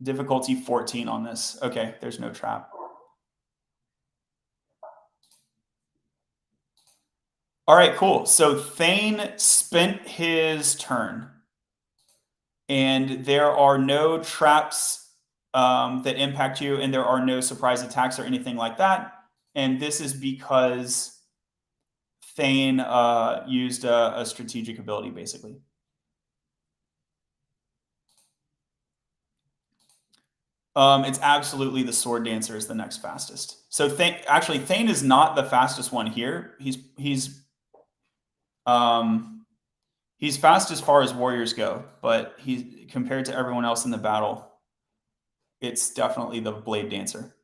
Difficulty 14 on this. Okay, there's no trap. All right, cool. So Thane spent his turn, and there are no traps that impact you, and there are no surprise attacks or anything like that. And this is because Thane used a strategic ability, basically. It's absolutely the Sword Dancer is the next fastest. So Thane is not the fastest one here. He's fast as far as warriors go, but he's compared to everyone else in the battle, it's definitely the Blade Dancer.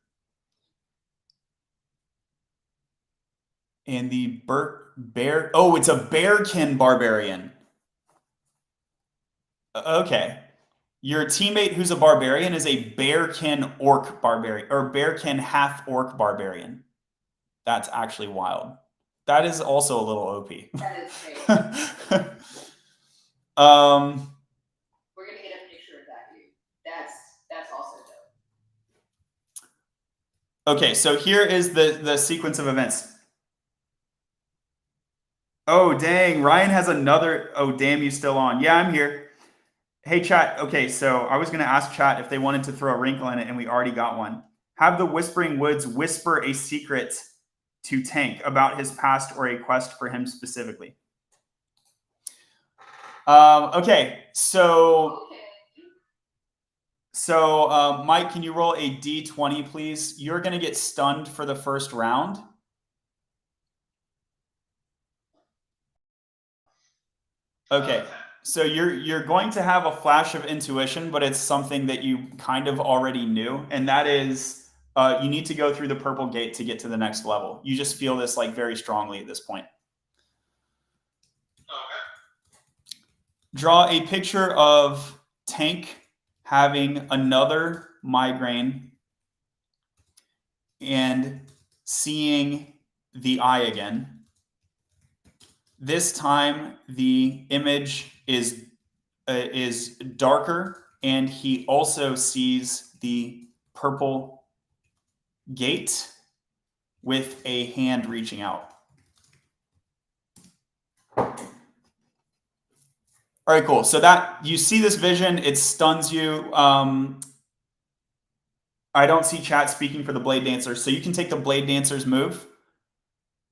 And the bear. Oh, it's a Bearkin Barbarian. Okay. Your teammate who's a barbarian is a Bearkin Orc Barbarian, or Bearkin Half Orc Barbarian. That's actually wild. That is also a little OP. That is great. We're gonna get a picture of that, dude. That's also dope. Okay, so here is the sequence of events. Oh, dang. Ryan has another. Oh, damn, you still on. Yeah, I'm here. Hey, chat. Okay, so I was going to ask chat if they wanted to throw a wrinkle in it, and we already got one. Have the Whispering Woods whisper a secret to Tank about his past or a quest for him specifically. Okay, so Mike, can you roll a d20, please? You're going to get stunned for the first round. Okay, so you're going to have a flash of intuition, but it's something that you kind of already knew, and that is you need to go through the purple gate to get to the next level. You just feel this like very strongly at this point. Okay. Draw a picture of Tank having another migraine and seeing the eye again. This time the image is darker, and he also sees the purple gate with a hand reaching out. All All right, cool. So that you see this vision, it stuns you. I don't see chat speaking for the Blade Dancer, so you can take the Blade Dancer's move.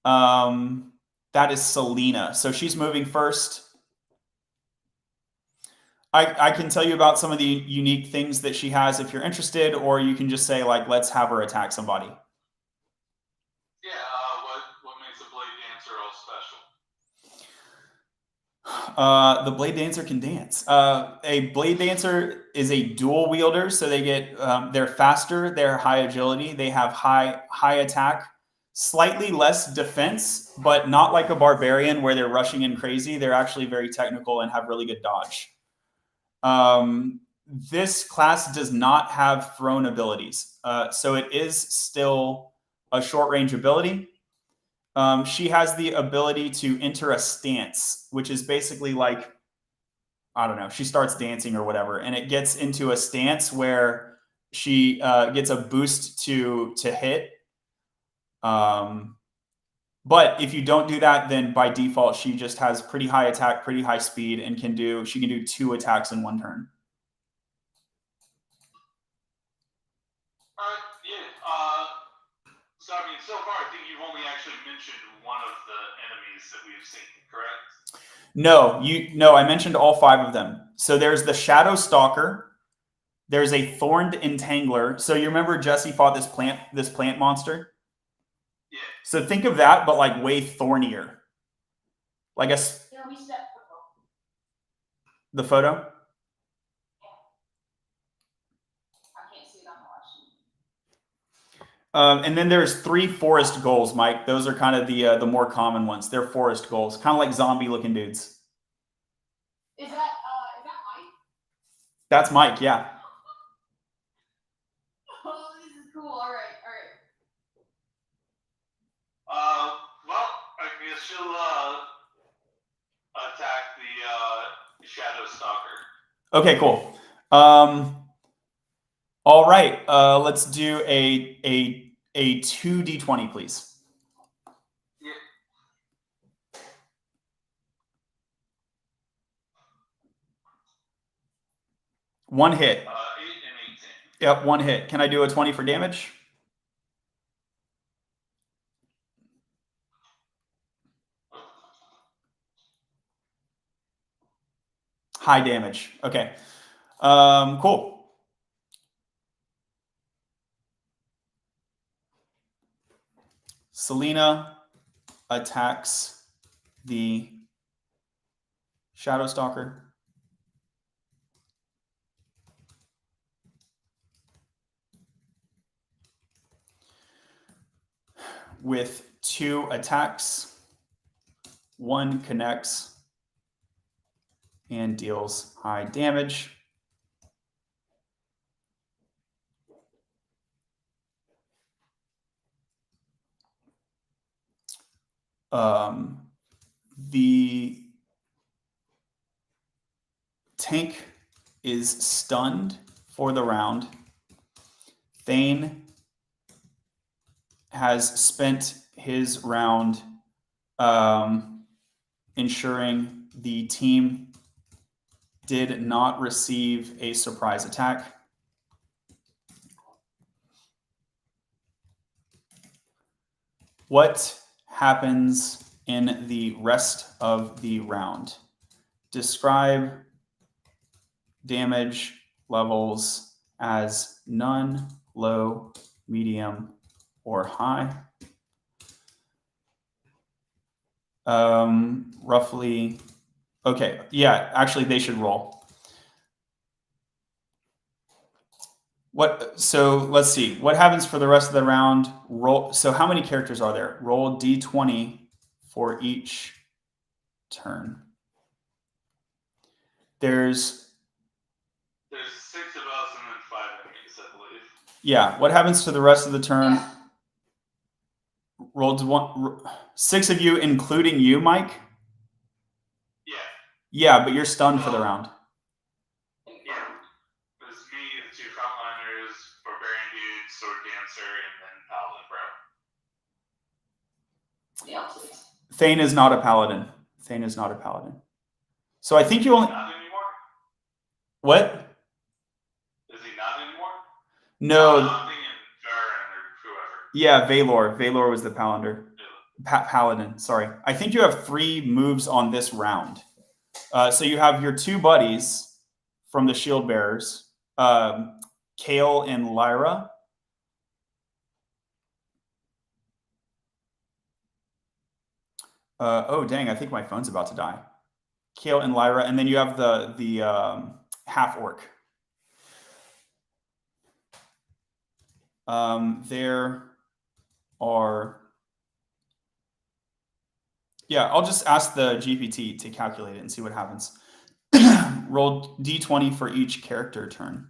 That is Selena. So she's moving first. I can tell you about some of the unique things that she has if you're interested, or you can just say, like, let's have her attack somebody. Yeah, what makes a Blade Dancer all special? The Blade Dancer can dance. A Blade Dancer is a dual wielder, so they get they're faster, they're high agility, they have high attack, slightly less defense, but not like a barbarian where they're rushing in crazy. They're actually very technical and have really good dodge. This class does not have thrown abilities, so it is still a short range ability. She has the ability to enter a stance, which is basically like, I don't know, she starts dancing or whatever, and it gets into a stance where she gets a boost to hit. But if you don't do that, then by default, she just has pretty high attack, pretty high speed, and she can do 2 attacks in 1 turn. So I mean, so far, I think you've only actually mentioned one of the enemies that we've seen, correct? No, I mentioned all 5 of them. So there's the Shadow Stalker. There's a Thorned Entangler. So you remember Jesse fought this plant monster? Yeah. So think of that, but like way thornier. Like a the photo. And then there's 3 forest goals, Mike. Those are kind of the more common ones. They're forest goals, kind of like zombie-looking dudes. Is that Mike? That's Mike, yeah. Oh, this is cool. All right. Well, I guess she'll attack the Shadow Stalker. Okay, cool. All right, let's do a 2d20, please. Yeah. 1 hit. 8 and 18. Yep, 1 hit. Can I do a 20 for damage? High damage. Okay. Cool. Selena attacks the Shadow Stalker. With 2 attacks. 1 connects and deals high damage. The tank is stunned for the round. Thane has spent his round ensuring the team did not receive a surprise attack. What happens in the rest of the round? Describe damage levels as none, low, medium, or high. Roughly, okay, yeah, actually they should roll. So let's see, what happens for the rest of the round? Roll. So how many characters are there? Roll d20 for each turn. There's 6 of us and then 5 enemies, I believe. Yeah, what happens to the rest of the turn? Yeah. Roll to 1, 6 of you, including you, Mike? Yeah. Yeah, but you're stunned for the round. Yeah. There's me, the 2 frontliners, Barbarian Dude, Sword Dancer, and then Paladin Bro. Yeah, please. Thane is not a paladin. Thane is not a paladin. So I think you only Not anymore? what? Is he not anymore? No, I'm thinking Varen or whoever. yeah, Valor. Valor was the paladin. Sorry. I think you have 3 moves on this round. So you have your 2 buddies from the shield bearers, Kale and Lyra. Oh dang! I think my phone's about to die. Kale and Lyra, and then you have the half orc. There are. Yeah, I'll just ask the GPT to calculate it and see what happens. Roll d20 for each character turn.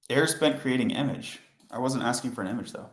Air spent creating image. I wasn't asking for an image though.